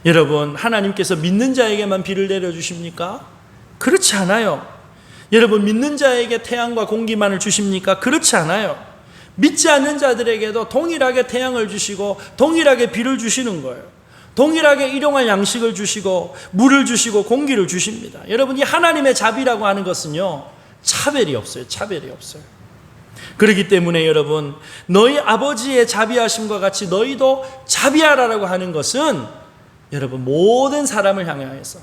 여러분, 하나님께서 믿는 자에게만 비를 내려주십니까? 그렇지 않아요. 여러분, 믿는 자에게 태양과 공기만을 주십니까? 그렇지 않아요. 믿지 않는 자들에게도 동일하게 태양을 주시고 동일하게 비를 주시는 거예요. 동일하게 일용할 양식을 주시고 물을 주시고 공기를 주십니다. 여러분, 이 하나님의 자비라고 하는 것은요, 차별이 없어요. 차별이 없어요. 그렇기 때문에 여러분, 너희 아버지의 자비하심과 같이 너희도 자비하라라고 하는 것은 여러분, 모든 사람을 향해서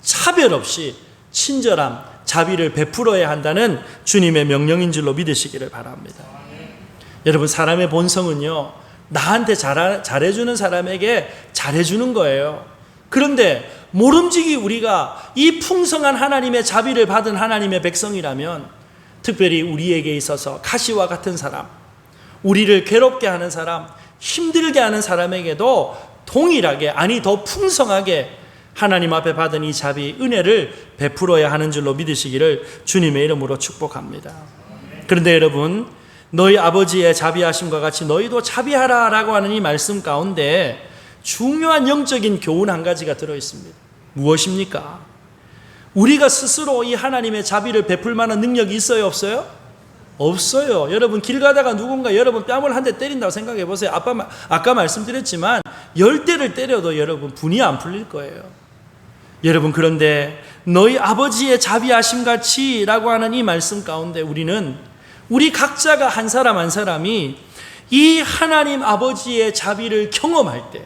차별 없이 친절함, 자비를 베풀어야 한다는 주님의 명령인 줄로 믿으시기를 바랍니다. 여러분, 사람의 본성은요, 나한테 잘해주는 사람에게 잘해주는 거예요. 그런데 모름지기 우리가 이 풍성한 하나님의 자비를 받은 하나님의 백성이라면, 특별히 우리에게 있어서 가시와 같은 사람, 우리를 괴롭게 하는 사람, 힘들게 하는 사람에게도 동일하게, 아니 더 풍성하게 하나님 앞에 받은 이 자비, 은혜를 베풀어야 하는 줄로 믿으시기를 주님의 이름으로 축복합니다. 그런데 여러분, 너희 아버지의 자비하심과 같이 너희도 자비하라 라고 하는 이 말씀 가운데 중요한 영적인 교훈 한 가지가 들어있습니다. 무엇입니까? 우리가 스스로 이 하나님의 자비를 베풀 만한 능력이 있어요, 없어요? 없어요. 여러분, 길 가다가 누군가 여러분 뺨을 한 대 때린다고 생각해 보세요. 아까 말씀드렸지만 10대를 때려도 여러분 분이 안 풀릴 거예요. 여러분, 그런데 너희 아버지의 자비하심 같이 라고 하는 이 말씀 가운데 우리 각자가 한 사람 한 사람이 이 하나님 아버지의 자비를 경험할 때,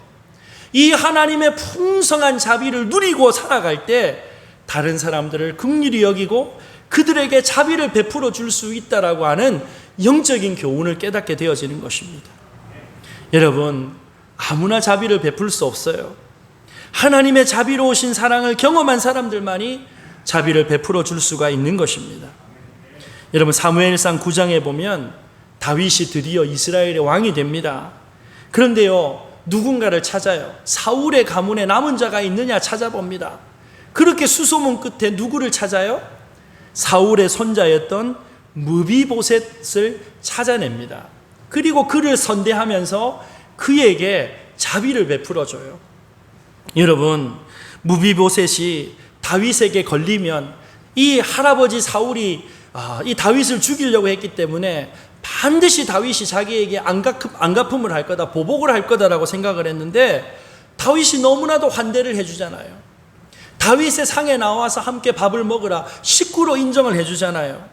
이 하나님의 풍성한 자비를 누리고 살아갈 때 다른 사람들을 긍휼히 여기고 그들에게 자비를 베풀어 줄 수 있다라고 하는 영적인 교훈을 깨닫게 되어지는 것입니다. 여러분, 아무나 자비를 베풀 수 없어요. 하나님의 자비로우신 사랑을 경험한 사람들만이 자비를 베풀어 줄 수가 있는 것입니다. 여러분, 사무엘상 9장에 보면 다윗이 드디어 이스라엘의 왕이 됩니다. 그런데요, 누군가를 찾아요. 사울의 가문에 남은 자가 있느냐 찾아봅니다. 그렇게 수소문 끝에 누구를 찾아요? 사울의 손자였던 무비보셋을 찾아냅니다. 그리고 그를 선대하면서 그에게 자비를 베풀어줘요. 여러분, 무비보셋이 다윗에게 걸리면 이 할아버지 사울이 이 다윗을 죽이려고 했기 때문에 반드시 다윗이 자기에게 안갚음을 할 거다, 보복을 할 거다라고 생각을 했는데 다윗이 너무나도 환대를 해주잖아요. 다윗의 상에 나와서 함께 밥을 먹으라 식구로 인정을 해주잖아요.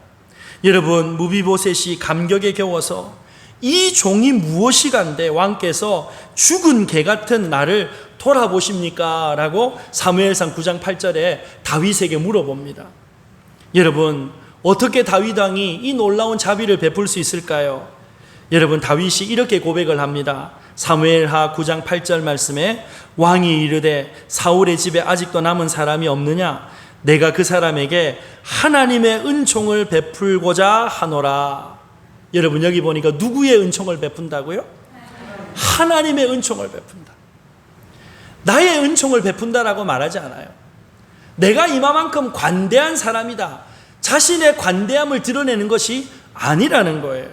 여러분, 무비보셋이 감격에 겨워서 이 종이 무엇이간데 왕께서 죽은 개 같은 나를 돌아보십니까? 라고 사무엘상 9장 8절에 다윗에게 물어봅니다. 여러분, 어떻게 다윗 왕이 이 놀라운 자비를 베풀 수 있을까요? 여러분, 다윗이 이렇게 고백을 합니다. 사무엘하 9장 8절 말씀에 왕이 이르되 사울의 집에 아직도 남은 사람이 없느냐? 내가 그 사람에게 하나님의 은총을 베풀고자 하노라. 여러분, 여기 보니까 누구의 은총을 베푼다고요? 하나님의 은총을 베푼다. 나의 은총을 베푼다라고 말하지 않아요. 내가 이만큼 관대한 사람이다, 자신의 관대함을 드러내는 것이 아니라는 거예요.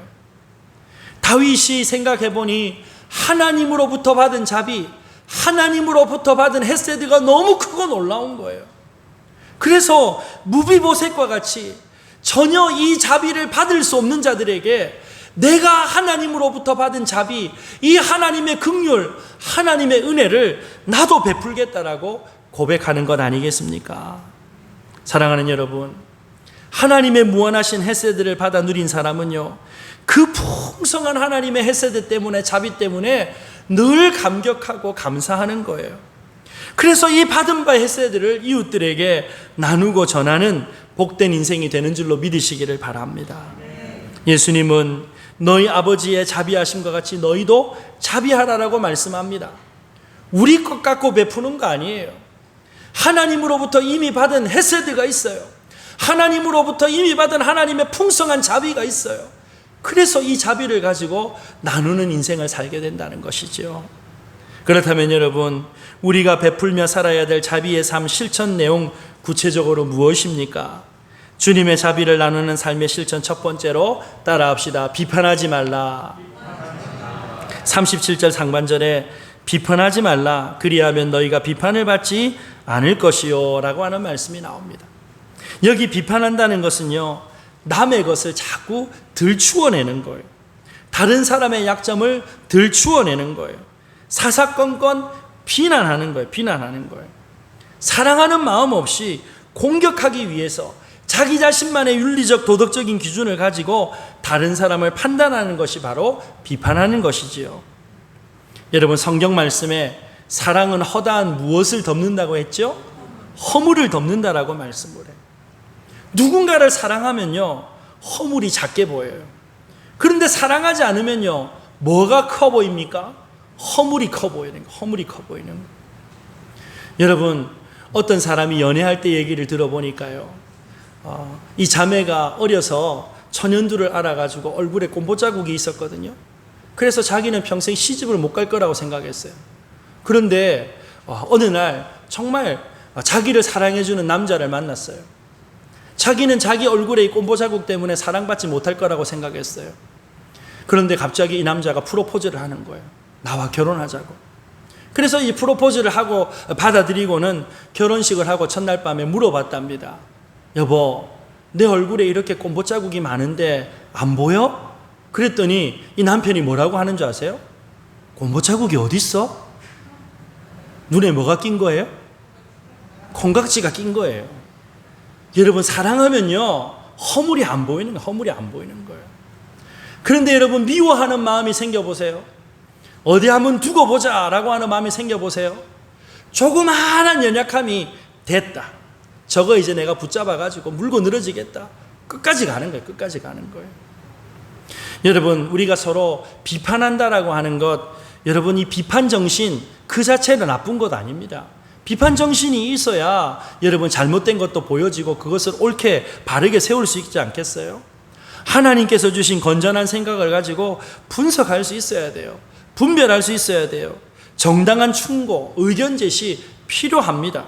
다윗이 생각해보니 하나님으로부터 받은 자비, 하나님으로부터 받은 헤세드가 너무 크고 놀라운 거예요. 그래서 무비보셋과 같이 전혀 이 자비를 받을 수 없는 자들에게 내가 하나님으로부터 받은 자비, 이 하나님의 긍휼, 하나님의 은혜를 나도 베풀겠다라고 고백하는 것 아니겠습니까? 사랑하는 여러분, 하나님의 무한하신 헤세드를 받아 누린 사람은요, 그 풍성한 하나님의 헤세드 때문에, 자비 때문에 늘 감격하고 감사하는 거예요. 그래서 이 받은 바 헤세드를 이웃들에게 나누고 전하는 복된 인생이 되는 줄로 믿으시기를 바랍니다. 예수님은 너희 아버지의 자비하심과 같이 너희도 자비하라라고 말씀합니다. 우리 것 갖고 베푸는 거 아니에요. 하나님으로부터 이미 받은 헤세드가 있어요. 하나님으로부터 이미 받은 하나님의 풍성한 자비가 있어요. 그래서 이 자비를 가지고 나누는 인생을 살게 된다는 것이죠. 그렇다면 여러분, 우리가 베풀며 살아야 될 자비의 삶 실천 내용 구체적으로 무엇입니까? 주님의 자비를 나누는 삶의 실천 첫 번째로 따라합시다. 비판하지 말라. 37절 상반절에 비판하지 말라. 그리하면 너희가 비판을 받지 않을 것이요 라고 하는 말씀이 나옵니다. 여기 비판한다는 것은요, 남의 것을 자꾸 들추어내는 거예요. 다른 사람의 약점을 들추어내는 거예요. 사사건건 비난하는 거예요. 비난하는 거예요. 사랑하는 마음 없이 공격하기 위해서 자기 자신만의 윤리적 도덕적인 기준을 가지고 다른 사람을 판단하는 것이 바로 비판하는 것이지요. 여러분, 성경 말씀에 사랑은 허다한 무엇을 덮는다고 했죠? 허물을 덮는다라고 말씀을 해요. 누군가를 사랑하면요, 허물이 작게 보여요. 그런데 사랑하지 않으면요, 뭐가 커 보입니까? 허물이 커 보이는 거. 허물이 커 보이는 거. 여러분, 어떤 사람이 연애할 때 얘기를 들어보니까요, 이 자매가 어려서 천연두를 알아가지고 얼굴에 곰보 자국이 있었거든요. 그래서 자기는 평생 시집을 못 갈 거라고 생각했어요. 그런데 어느 날 정말 자기를 사랑해주는 남자를 만났어요. 자기는 자기 얼굴에 이 곰보 자국 때문에 사랑받지 못할 거라고 생각했어요. 그런데 갑자기 이 남자가 프로포즈를 하는 거예요. 나와 결혼하자고. 그래서 이 프로포즈를 하고 받아들이고는 결혼식을 하고 첫날 밤에 물어봤답니다. 여보, 내 얼굴에 이렇게 곰보 자국이 많은데 안 보여? 그랬더니 이 남편이 뭐라고 하는 줄 아세요? 곰보 자국이 어디 있어? 눈에 뭐가 낀 거예요? 콩깍지가 낀 거예요. 여러분, 사랑하면요, 허물이 안 보이는 거예요. 허물이 안 보이는 거예요. 그런데 여러분, 미워하는 마음이 생겨보세요. 어디 한번 두고 보자라고 하는 마음이 생겨보세요. 조그마한 연약함이 됐다. 저거 이제 내가 붙잡아가지고 물고 늘어지겠다. 끝까지 가는 거예요. 끝까지 가는 거예요. 여러분, 우리가 서로 비판한다라고 하는 것, 여러분, 이 비판 정신 그 자체는 나쁜 것 아닙니다. 비판 정신이 있어야 여러분 잘못된 것도 보여지고 그것을 옳게 바르게 세울 수 있지 않겠어요? 하나님께서 주신 건전한 생각을 가지고 분석할 수 있어야 돼요. 분별할 수 있어야 돼요. 정당한 충고, 의견 제시 필요합니다.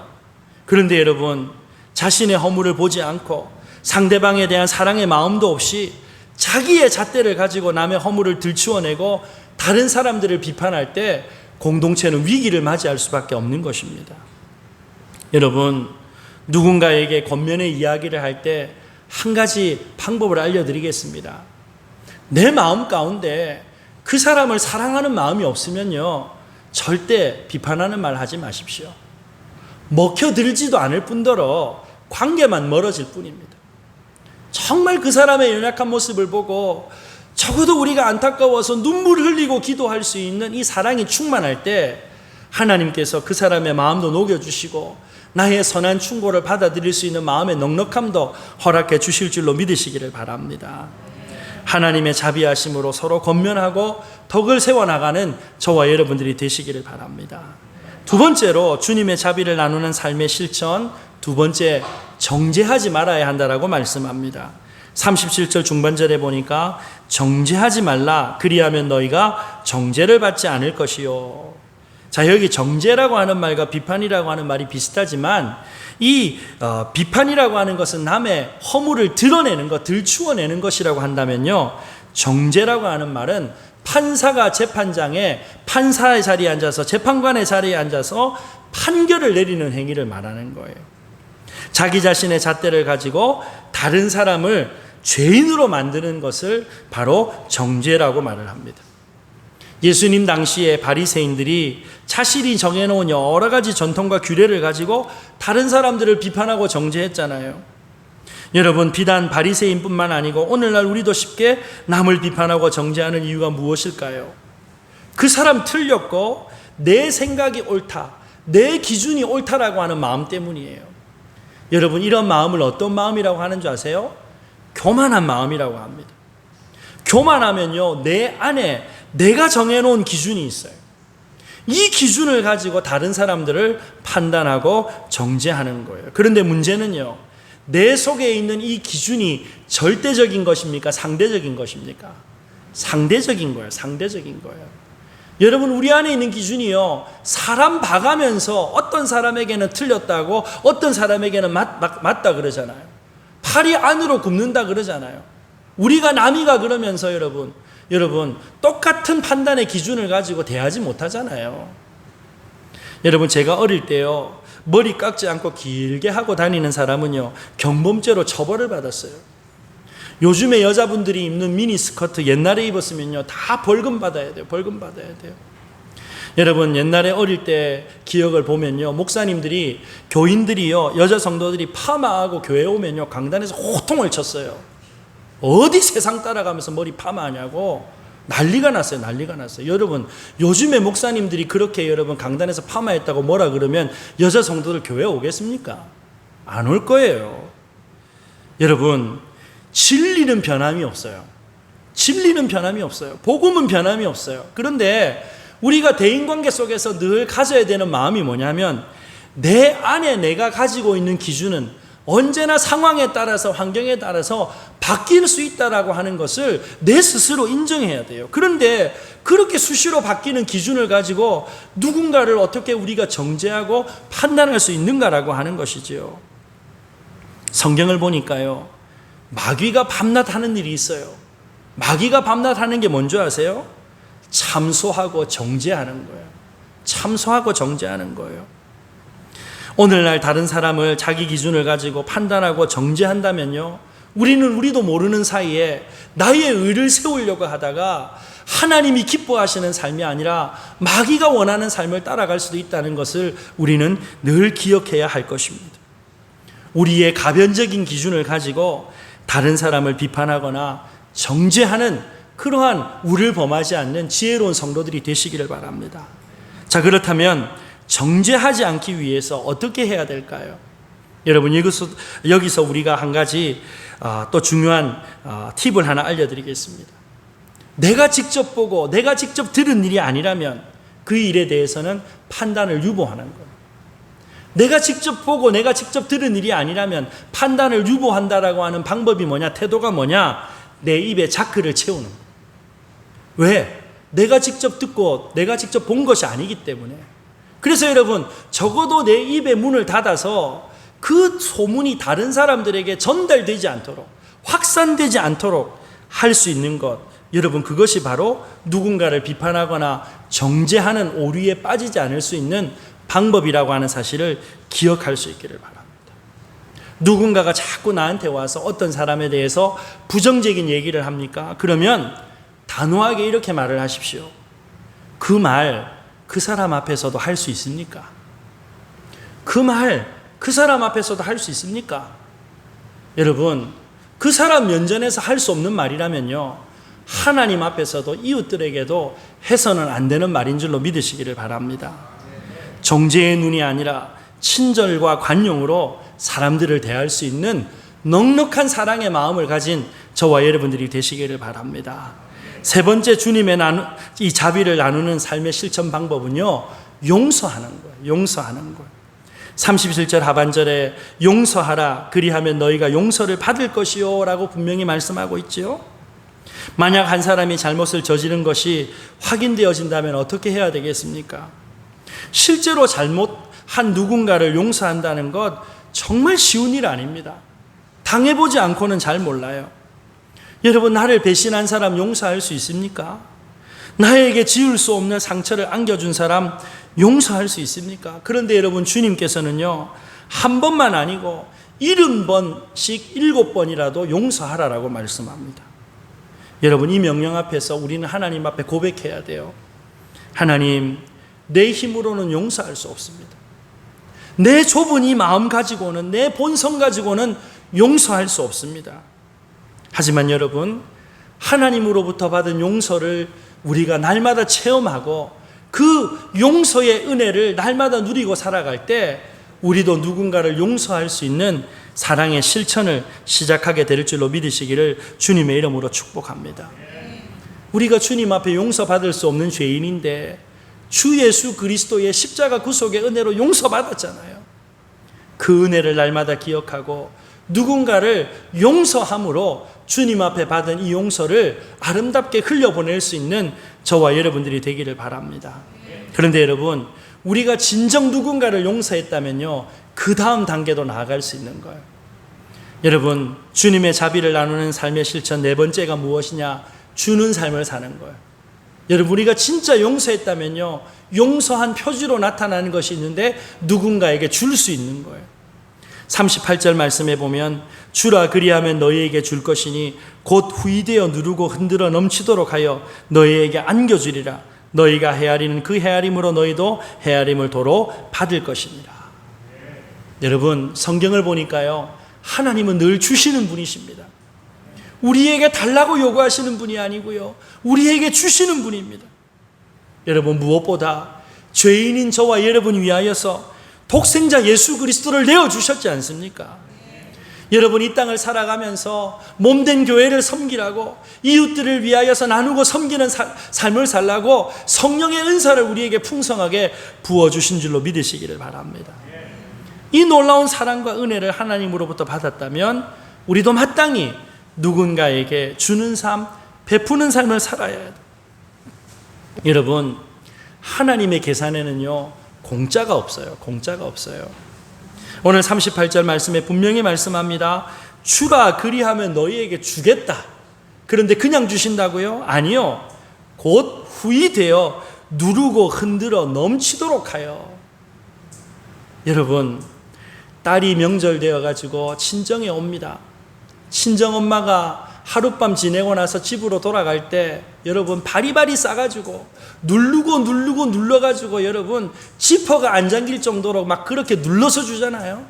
그런데 여러분, 자신의 허물을 보지 않고 상대방에 대한 사랑의 마음도 없이 자기의 잣대를 가지고 남의 허물을 들추어내고 다른 사람들을 비판할 때 공동체는 위기를 맞이할 수밖에 없는 것입니다. 여러분, 누군가에게 권면의 이야기를 할 때 한 가지 방법을 알려드리겠습니다. 내 마음 가운데 그 사람을 사랑하는 마음이 없으면요, 절대 비판하는 말 하지 마십시오. 먹혀들지도 않을 뿐더러 관계만 멀어질 뿐입니다. 정말 그 사람의 연약한 모습을 보고 적어도 우리가 안타까워서 눈물 흘리고 기도할 수 있는 이 사랑이 충만할 때 하나님께서 그 사람의 마음도 녹여주시고 나의 선한 충고를 받아들일 수 있는 마음의 넉넉함도 허락해 주실 줄로 믿으시기를 바랍니다. 하나님의 자비하심으로 서로 권면하고 덕을 세워나가는 저와 여러분들이 되시기를 바랍니다. 두 번째로 주님의 자비를 나누는 삶의 실천, 두 번째, 정죄하지 말아야 한다라고 말씀합니다. 37절 중반절에 보니까 정죄하지 말라, 그리하면 너희가 정죄를 받지 않을 것이요. 자, 여기 정죄라고 하는 말과 비판이라고 하는 말이 비슷하지만 이 비판이라고 하는 것은 남의 허물을 드러내는 것, 들추어내는 것이라고 한다면요, 정죄라고 하는 말은 판사가 재판장에 판사의 자리에 앉아서 재판관의 자리에 앉아서 판결을 내리는 행위를 말하는 거예요. 자기 자신의 잣대를 가지고 다른 사람을 죄인으로 만드는 것을 바로 정죄라고 말을 합니다. 예수님 당시에 바리새인들이 자신이 정해놓은 여러 가지 전통과 규례를 가지고 다른 사람들을 비판하고 정죄했잖아요. 여러분, 비단 바리새인뿐만 아니고 오늘날 우리도 쉽게 남을 비판하고 정죄하는 이유가 무엇일까요? 그 사람 틀렸고 내 생각이 옳다, 내 기준이 옳다라고 하는 마음 때문이에요. 여러분, 이런 마음을 어떤 마음이라고 하는 줄 아세요? 교만한 마음이라고 합니다. 교만하면요, 내 안에 내가 정해놓은 기준이 있어요. 이 기준을 가지고 다른 사람들을 판단하고 정죄하는 거예요. 그런데 문제는요, 내 속에 있는 이 기준이 절대적인 것입니까? 상대적인 것입니까? 상대적인 거예요. 상대적인 거예요. 여러분, 우리 안에 있는 기준이요, 사람 봐가면서 어떤 사람에게는 틀렸다고 어떤 사람에게는 맞다 그러잖아요. 팔이 안으로 굽는다 그러잖아요. 우리가 남이가 그러면서 여러분 똑같은 판단의 기준을 가지고 대하지 못하잖아요. 여러분, 제가 어릴 때요, 머리 깎지 않고 길게 하고 다니는 사람은요, 경범죄로 처벌을 받았어요. 요즘에 여자분들이 입는 미니스커트 옛날에 입었으면요, 다 벌금 받아야 돼요. 벌금 받아야 돼요. 여러분, 옛날에 어릴 때 기억을 보면요, 목사님들이, 교인들이요, 여자 성도들이 파마하고 교회에 오면요, 강단에서 호통을 쳤어요. 어디 세상 따라가면서 머리 파마하냐고 난리가 났어요. 난리가 났어요. 여러분, 요즘에 목사님들이 그렇게 여러분 강단에서 파마했다고 뭐라 그러면 여자 성도들 교회에 오겠습니까? 안 올 거예요. 여러분, 진리는 변함이 없어요. 진리는 변함이 없어요. 복음은 변함이 없어요. 그런데 우리가 대인관계 속에서 늘 가져야 되는 마음이 뭐냐면, 내 안에 내가 가지고 있는 기준은 언제나 상황에 따라서, 환경에 따라서 바뀔 수 있다라고 하는 것을 내 스스로 인정해야 돼요. 그런데 그렇게 수시로 바뀌는 기준을 가지고 누군가를 어떻게 우리가 정죄하고 판단할 수 있는가라고 하는 것이지요. 성경을 보니까요, 마귀가 밤낮 하는 일이 있어요. 마귀가 밤낮 하는 게 뭔지 아세요? 참소하고 정죄하는 거예요. 참소하고 정죄하는 거예요. 오늘날 다른 사람을 자기 기준을 가지고 판단하고 정죄한다면요, 우리도 모르는 사이에 나의 의를 세우려고 하다가 하나님이 기뻐하시는 삶이 아니라 마귀가 원하는 삶을 따라갈 수도 있다는 것을 우리는 늘 기억해야 할 것입니다. 우리의 가변적인 기준을 가지고 다른 사람을 비판하거나 정죄하는 그러한 우를 범하지 않는 지혜로운 성도들이 되시기를 바랍니다. 자, 그렇다면 정죄하지 않기 위해서 어떻게 해야 될까요? 여러분, 여기서 우리가 한 가지 또 중요한 팁을 하나 알려드리겠습니다. 내가 직접 보고 내가 직접 들은 일이 아니라면 그 일에 대해서는 판단을 유보하는 거예요. 내가 직접 보고 내가 직접 들은 일이 아니라면 판단을 유보한다라고 하는 방법이 뭐냐, 태도가 뭐냐, 내 입에 자크를 채우는 거예요. 왜? 내가 직접 듣고 내가 직접 본 것이 아니기 때문에. 그래서 여러분, 적어도 내 입의 문을 닫아서 그 소문이 다른 사람들에게 전달되지 않도록, 확산되지 않도록 할 수 있는 것, 여러분, 그것이 바로 누군가를 비판하거나 정죄하는 오류에 빠지지 않을 수 있는 방법이라고 하는 사실을 기억할 수 있기를 바랍니다. 누군가가 자꾸 나한테 와서 어떤 사람에 대해서 부정적인 얘기를 합니까? 그러면 단호하게 이렇게 말을 하십시오. 그 말 그 사람 앞에서도 할 수 있습니까? 그 말 그 사람 앞에서도 할 수 있습니까? 여러분, 그 사람 면전에서 할 수 없는 말이라면요, 하나님 앞에서도 이웃들에게도 해서는 안 되는 말인 줄로 믿으시기를 바랍니다. 정죄의 눈이 아니라 친절과 관용으로 사람들을 대할 수 있는 넉넉한 사랑의 마음을 가진 저와 여러분들이 되시기를 바랍니다. 세 번째, 주님의 이 자비를 나누는 삶의 실천 방법은요, 용서하는 거예요. 용서하는 거예요. 37절 하반절에 용서하라, 그리하면 너희가 용서를 받을 것이요 라고 분명히 말씀하고 있지요. 만약 한 사람이 잘못을 저지른 것이 확인되어진다면 어떻게 해야 되겠습니까? 실제로 잘못한 누군가를 용서한다는 것 정말 쉬운 일 아닙니다. 당해보지 않고는 잘 몰라요. 여러분, 나를 배신한 사람 용서할 수 있습니까? 나에게 지울 수 없는 상처를 안겨준 사람 용서할 수 있습니까? 그런데 여러분, 주님께서는요, 한 번만 아니고 70번씩 7번이라도 용서하라라고 말씀합니다. 여러분, 이 명령 앞에서 우리는 하나님 앞에 고백해야 돼요. 하나님, 내 힘으로는 용서할 수 없습니다. 내 좁은 이 마음 가지고는, 내 본성 가지고는 용서할 수 없습니다. 하지만 여러분, 하나님으로부터 받은 용서를 우리가 날마다 체험하고 그 용서의 은혜를 날마다 누리고 살아갈 때 우리도 누군가를 용서할 수 있는 사랑의 실천을 시작하게 될 줄로 믿으시기를 주님의 이름으로 축복합니다. 우리가 주님 앞에 용서받을 수 없는 죄인인데 주 예수 그리스도의 십자가 구속의 은혜로 용서받았잖아요. 그 은혜를 날마다 기억하고 누군가를 용서함으로 주님 앞에 받은 이 용서를 아름답게 흘려보낼 수 있는 저와 여러분들이 되기를 바랍니다. 그런데 여러분, 우리가 진정 누군가를 용서했다면요, 그 다음 단계도 나아갈 수 있는 거예요. 여러분, 주님의 자비를 나누는 삶의 실천 네 번째가 무엇이냐? 주는 삶을 사는 거예요. 여러분, 우리가 진짜 용서했다면요, 용서한 표지로 나타나는 것이 있는데 누군가에게 줄 수 있는 거예요. 38절 말씀에 보면 주라, 그리하면 너희에게 줄 것이니 곧 후이되어 누르고 흔들어 넘치도록 하여 너희에게 안겨주리라. 너희가 헤아리는 그 헤아림으로 너희도 헤아림을 도로 받을 것이니라. 여러분, 성경을 보니까요, 하나님은 늘 주시는 분이십니다. 우리에게 달라고 요구하시는 분이 아니고요, 우리에게 주시는 분입니다. 여러분, 무엇보다 죄인인 저와 여러분 위하여서 독생자 예수 그리스도를 내어주셨지 않습니까? 여러분, 이 땅을 살아가면서 몸된 교회를 섬기라고, 이웃들을 위하여서 나누고 섬기는 삶을 살라고 성령의 은사를 우리에게 풍성하게 부어주신 줄로 믿으시기를 바랍니다. 이 놀라운 사랑과 은혜를 하나님으로부터 받았다면 우리도 마땅히 누군가에게 주는 삶, 베푸는 삶을 살아야 해요. 여러분, 하나님의 계산에는요, 공짜가 없어요. 공짜가 없어요. 오늘 38절 말씀에 분명히 말씀합니다. 주라, 그리하면 너희에게 주겠다. 그런데 그냥 주신다고요? 아니요. 곧 후이되어 누르고 흔들어 넘치도록 하여. 여러분, 딸이 명절되어 가지고 친정에 옵니다. 친정엄마가 하룻밤 지내고 나서 집으로 돌아갈 때 여러분 바리바리 싸가지고 누르고 눌러가지고 여러분 지퍼가 안 잠길 정도로 막 그렇게 눌러서 주잖아요.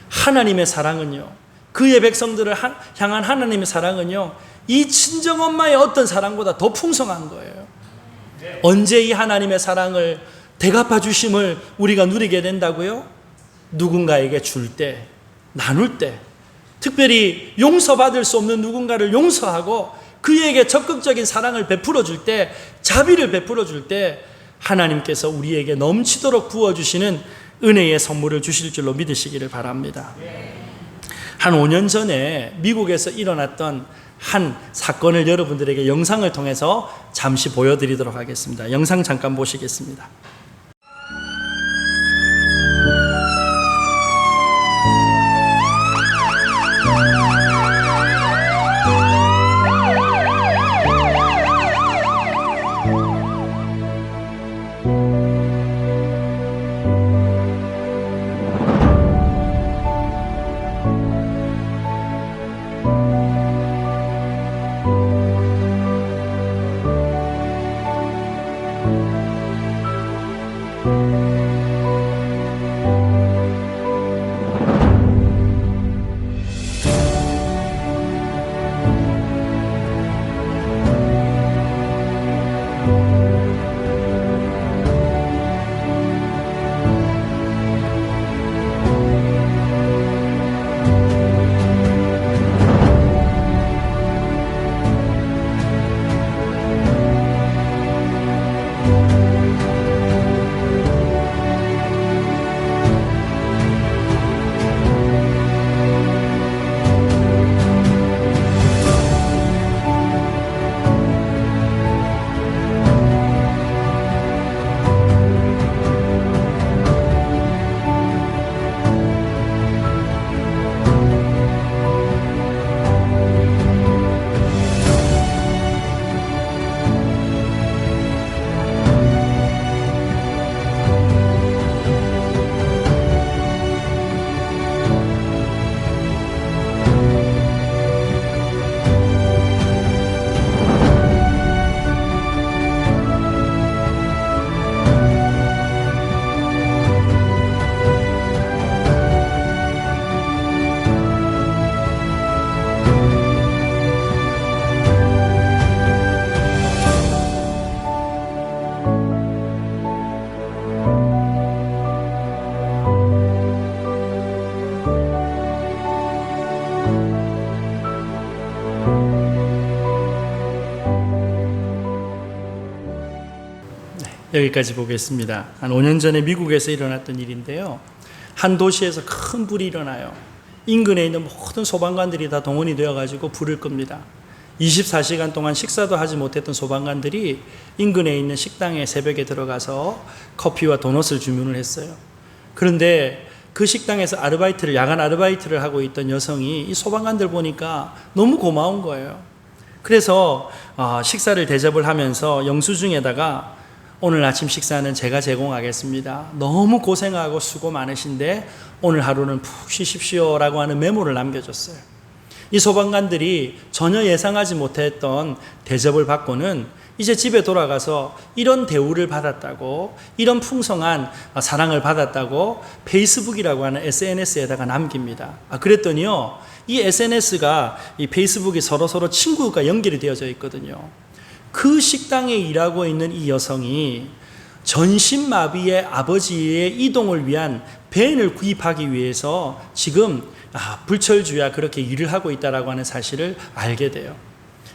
하나님의 사랑은요, 그의 백성들을 향한 하나님의 사랑은요, 이 친정엄마의 어떤 사랑보다 더 풍성한 거예요. 언제 이 하나님의 사랑을 대갚아 주심을 우리가 누리게 된다고요? 누군가에게 줄 때, 나눌 때, 특별히 용서받을 수 없는 누군가를 용서하고 그에게 적극적인 사랑을 베풀어 줄 때, 자비를 베풀어 줄 때 하나님께서 우리에게 넘치도록 부어주시는 은혜의 선물을 주실 줄로 믿으시기를 바랍니다. 한 5년 전에 미국에서 일어났던 한 사건을 여러분들에게 영상을 통해서 잠시 보여드리도록 하겠습니다. 영상 잠깐 보시겠습니다. 여기까지 보겠습니다. 한 5년 전에 미국에서 일어났던 일인데요. 한 도시에서 큰 불이 일어나요. 인근에 있는 모든 소방관들이 다 동원이 되어가지고 불을 끕니다. 24시간 동안 식사도 하지 못했던 소방관들이 인근에 있는 식당에 새벽에 들어가서 커피와 도넛을 주문을 했어요. 그런데 그 식당에서 야간 아르바이트를 하고 있던 여성이 이 소방관들 보니까 너무 고마운 거예요. 그래서 식사를 대접을 하면서 영수증에다가 오늘 아침 식사는 제가 제공하겠습니다. 너무 고생하고 수고 많으신데 오늘 하루는 푹 쉬십시오 라고 하는 메모를 남겨줬어요. 이 소방관들이 전혀 예상하지 못했던 대접을 받고는 이제 집에 돌아가서 이런 대우를 받았다고, 이런 풍성한 사랑을 받았다고 페이스북이라고 하는 SNS에다가 남깁니다. 그랬더니요, 이 SNS가 이 페이스북이 서로 친구가 연결이 되어져 있거든요. 그 식당에 일하고 있는 이 여성이 전신마비의 아버지의 이동을 위한 밴을 구입하기 위해서 지금 불철주야 그렇게 일을 하고 있다라고 하는 사실을 알게 돼요.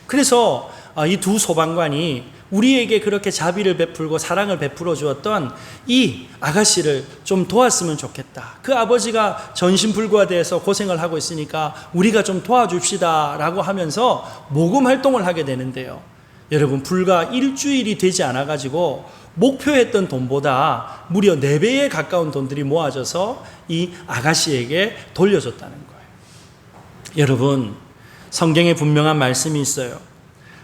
그래서 이 두 소방관이 우리에게 그렇게 자비를 베풀고 사랑을 베풀어 주었던 이 아가씨를 좀 도왔으면 좋겠다. 그 아버지가 전신불구화돼서 고생을 하고 있으니까 우리가 좀 도와줍시다 라고 하면서 모금 활동을 하게 되는데요. 여러분, 불과 일주일이 되지 않아가지고 목표했던 돈보다 무려 4배에 가까운 돈들이 모아져서 이 아가씨에게 돌려줬다는 거예요. 여러분, 성경에 분명한 말씀이 있어요.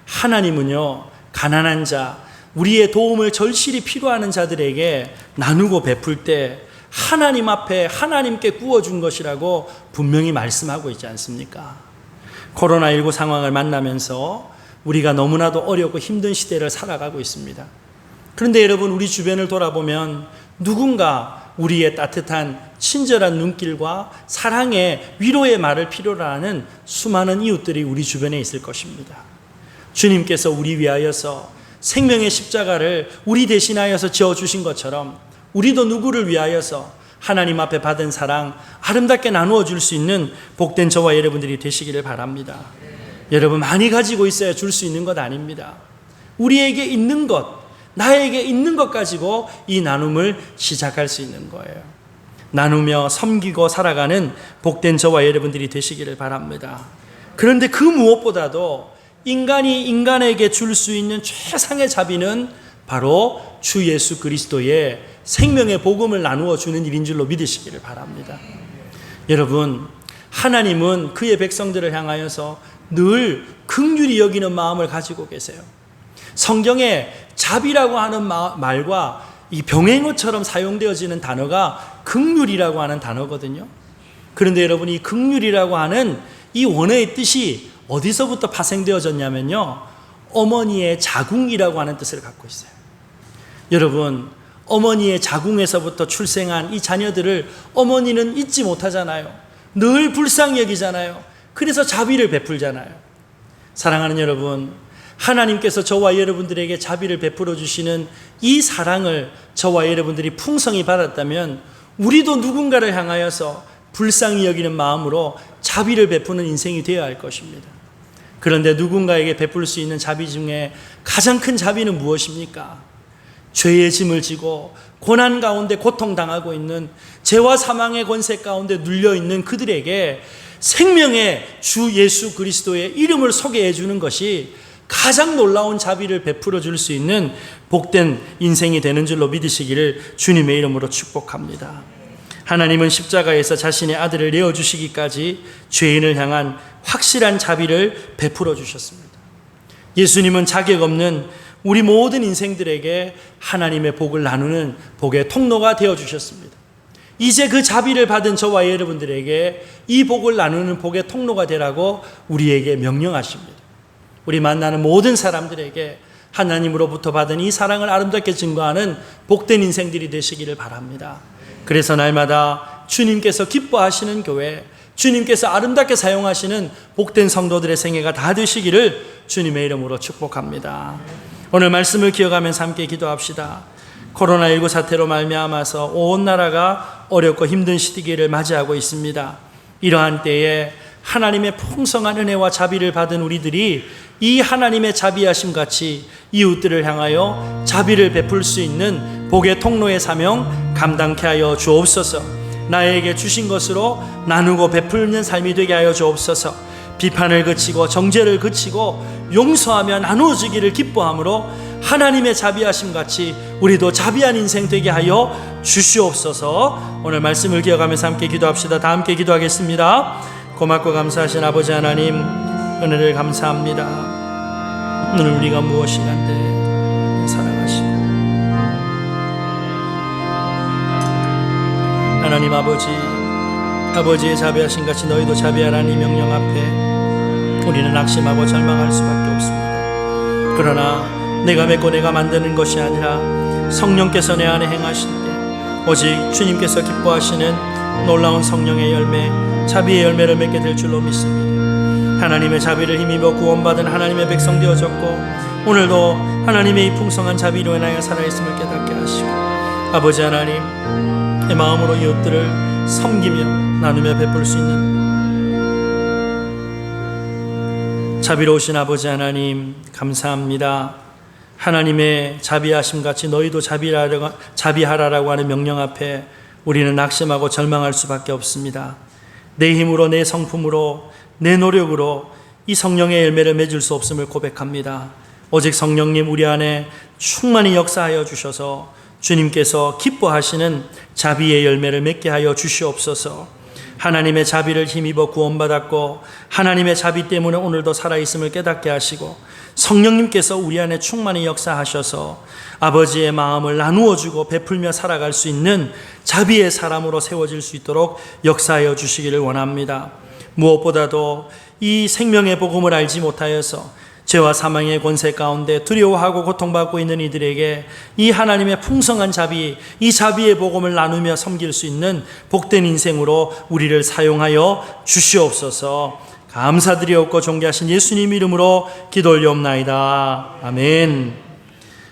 하나님은요, 가난한 자, 우리의 도움을 절실히 필요하는 자들에게 나누고 베풀 때 하나님 앞에 하나님께 구워준 것이라고 분명히 말씀하고 있지 않습니까? 코로나19 상황을 만나면서 우리가 너무나도 어렵고 힘든 시대를 살아가고 있습니다. 그런데 여러분, 우리 주변을 돌아보면 누군가 우리의 따뜻한 친절한 눈길과 사랑의 위로의 말을 필요로 하는 수많은 이웃들이 우리 주변에 있을 것입니다. 주님께서 우리 위하여서 생명의 십자가를 우리 대신하여서 지어주신 것처럼 우리도 누구를 위하여서 하나님 앞에 받은 사랑 아름답게 나누어 줄 수 있는 복된 저와 여러분들이 되시기를 바랍니다. 여러분, 많이 가지고 있어야 줄 수 있는 것 아닙니다. 우리에게 있는 것, 나에게 있는 것 가지고 이 나눔을 시작할 수 있는 거예요. 나누며 섬기고 살아가는 복된 저와 여러분들이 되시기를 바랍니다. 그런데 그 무엇보다도 인간이 인간에게 줄 수 있는 최상의 자비는 바로 주 예수 그리스도의 생명의 복음을 나누어 주는 일인 줄로 믿으시기를 바랍니다. 여러분, 하나님은 그의 백성들을 향하여서 늘 긍휼히 여기는 마음을 가지고 계세요. 성경에 자비라고 하는 말과 이 병행어처럼 사용되어지는 단어가 긍휼이라고 하는 단어거든요. 그런데 여러분, 이 긍휼이라고 하는 이 원어의 뜻이 어디서부터 파생되어졌냐면요, 어머니의 자궁이라고 하는 뜻을 갖고 있어요. 여러분, 어머니의 자궁에서부터 출생한 이 자녀들을 어머니는 잊지 못하잖아요. 늘 불쌍히 여기잖아요. 그래서 자비를 베풀잖아요. 사랑하는 여러분, 하나님께서 저와 여러분들에게 자비를 베풀어 주시는 이 사랑을 저와 여러분들이 풍성히 받았다면 우리도 누군가를 향하여서 불쌍히 여기는 마음으로 자비를 베푸는 인생이 되어야 할 것입니다. 그런데 누군가에게 베풀 수 있는 자비 중에 가장 큰 자비는 무엇입니까? 죄의 짐을 지고 고난 가운데 고통당하고 있는, 죄와 사망의 권세 가운데 눌려있는 그들에게 생명의 주 예수 그리스도의 이름을 소개해 주는 것이 가장 놀라운 자비를 베풀어 줄 수 있는 복된 인생이 되는 줄로 믿으시기를 주님의 이름으로 축복합니다. 하나님은 십자가에서 자신의 아들을 내어주시기까지 죄인을 향한 확실한 자비를 베풀어 주셨습니다. 예수님은 자격 없는 우리 모든 인생들에게 하나님의 복을 나누는 복의 통로가 되어주셨습니다. 이제 그 자비를 받은 저와 여러분들에게 이 복을 나누는 복의 통로가 되라고 우리에게 명령하십니다. 우리 만나는 모든 사람들에게 하나님으로부터 받은 이 사랑을 아름답게 증거하는 복된 인생들이 되시기를 바랍니다. 그래서 날마다 주님께서 기뻐하시는 교회, 주님께서 아름답게 사용하시는 복된 성도들의 생애가 다 되시기를 주님의 이름으로 축복합니다. 오늘 말씀을 기억하면서 함께 기도합시다. 코로나19 사태로 말미암아서 온 나라가 어렵고 힘든 시기를 맞이하고 있습니다. 이러한 때에 하나님의 풍성한 은혜와 자비를 받은 우리들이 이 하나님의 자비하심 같이 이웃들을 향하여 자비를 베풀 수 있는 복의 통로의 사명 감당케 하여 주옵소서. 나에게 주신 것으로 나누고 베풀는 삶이 되게 하여 주옵소서. 비판을 그치고 정죄를 그치고 용서하며 나누어지기를 기뻐함으로 하나님의 자비하심 같이 우리도 자비한 인생 되게 하여 주시옵소서. 오늘 말씀을 기억하면서 함께 기도합시다. 다 함께 기도하겠습니다. 고맙고 감사하신 아버지 하나님, 은혜를 감사합니다. 오늘 우리가 무엇이간데 사랑하시고 하나님 아버지의 자비하신 같이 너희도 자비하라는 이 명령 앞에 우리는 낙심하고 절망할 수밖에 없습니다. 그러나 내가 맺고 내가 만드는 것이 아니라 성령께서 내 안에 행하실 때 오직 주님께서 기뻐하시는 놀라운 성령의 열매, 자비의 열매를 맺게 될 줄로 믿습니다. 하나님의 자비를 힘입어 구원받은 하나님의 백성 되어졌고 오늘도 하나님의 이 풍성한 자비로 인하여 살아있음을 깨닫게 하시고 아버지 하나님, 내 마음으로 이웃들을 섬기며 나누며 베풀 수 있는 자비로우신 아버지 하나님 감사합니다. 하나님의 자비하심 같이 너희도 자비하라라고 하는 명령 앞에 우리는 낙심하고 절망할 수밖에 없습니다. 내 힘으로, 내 성품으로, 내 노력으로 이 성령의 열매를 맺을 수 없음을 고백합니다. 오직 성령님 우리 안에 충만히 역사하여 주셔서 주님께서 기뻐하시는 자비의 열매를 맺게 하여 주시옵소서. 하나님의 자비를 힘입어 구원받았고 하나님의 자비 때문에 오늘도 살아있음을 깨닫게 하시고 성령님께서 우리 안에 충만히 역사하셔서 아버지의 마음을 나누어주고 베풀며 살아갈 수 있는 자비의 사람으로 세워질 수 있도록 역사하여 주시기를 원합니다. 무엇보다도 이 생명의 복음을 알지 못하여서 죄와 사망의 권세 가운데 두려워하고 고통받고 있는 이들에게 이 하나님의 풍성한 자비, 이 자비의 복음을 나누며 섬길 수 있는 복된 인생으로 우리를 사용하여 주시옵소서. 감사드리옵고 존귀하신 예수님 이름으로 기도 올리옵나이다. 아멘.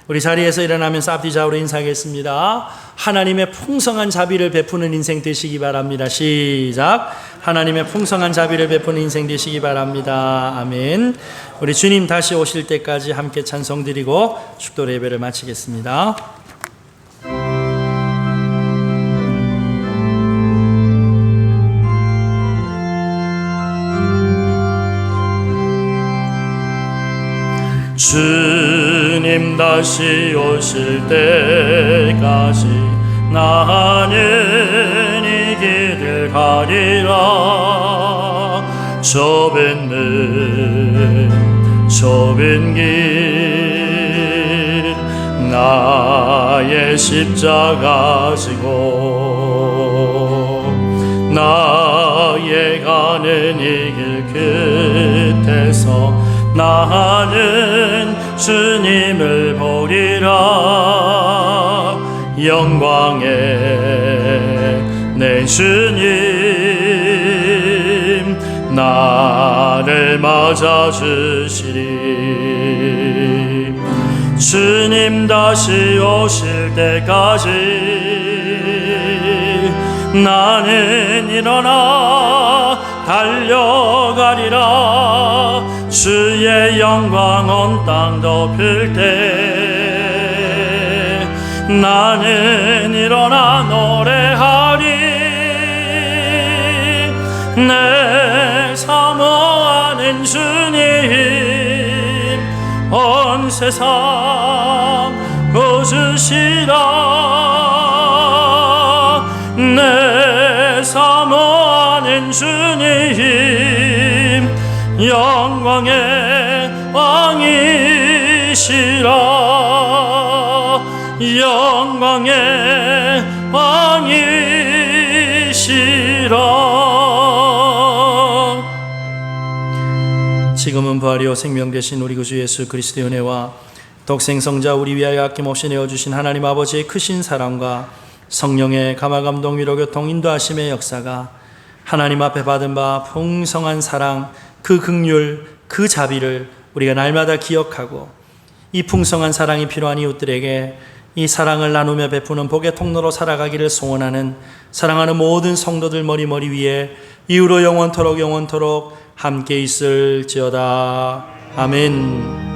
우리 자리에서 일어나면서 앞뒤 좌우로 인사하겠습니다. 하나님의 풍성한 자비를 베푸는 인생 되시기 바랍니다. 시작. 하나님의 풍성한 자비를 베푸는 인생 되시기 바랍니다. 아멘. 우리 주님 다시 오실 때까지 함께 찬송드리고 축도 예배를 마치겠습니다. 주님 다시 오실 때까지 나는 이 길을 가리라. 좁은 길 나의 십자가 지고 나의 가는 이 길 끝에서 나는 주님을 보리라. 영광의 내 주님 나를 맞아주시리. 주님 다시 오실 때까지 나는 일어나 달려가리라. 주의 영광 온 땅 덮을 때 나는 일어나 노래하리. 내 사모하는 주님 온 세상 구주시라. 내 사모하는 주님 영광의 왕이시라. 영광의 왕이시라. 지금은 부활이요 생명 되신 우리 구주 예수 그리스도의 은혜와 독생성자 우리 위하여 아낌없이 내어주신 하나님 아버지의 크신 사랑과 성령의 감화감동 위로 교통 인도하심의 역사가 하나님 앞에 받은 바 풍성한 사랑, 그 긍휼, 그 자비를 우리가 날마다 기억하고 이 풍성한 사랑이 필요한 이웃들에게 이 사랑을 나누며 베푸는 복의 통로로 살아가기를 소원하는 사랑하는 모든 성도들 머리 위에 이후로 영원토록 함께 있을지어다. 아멘.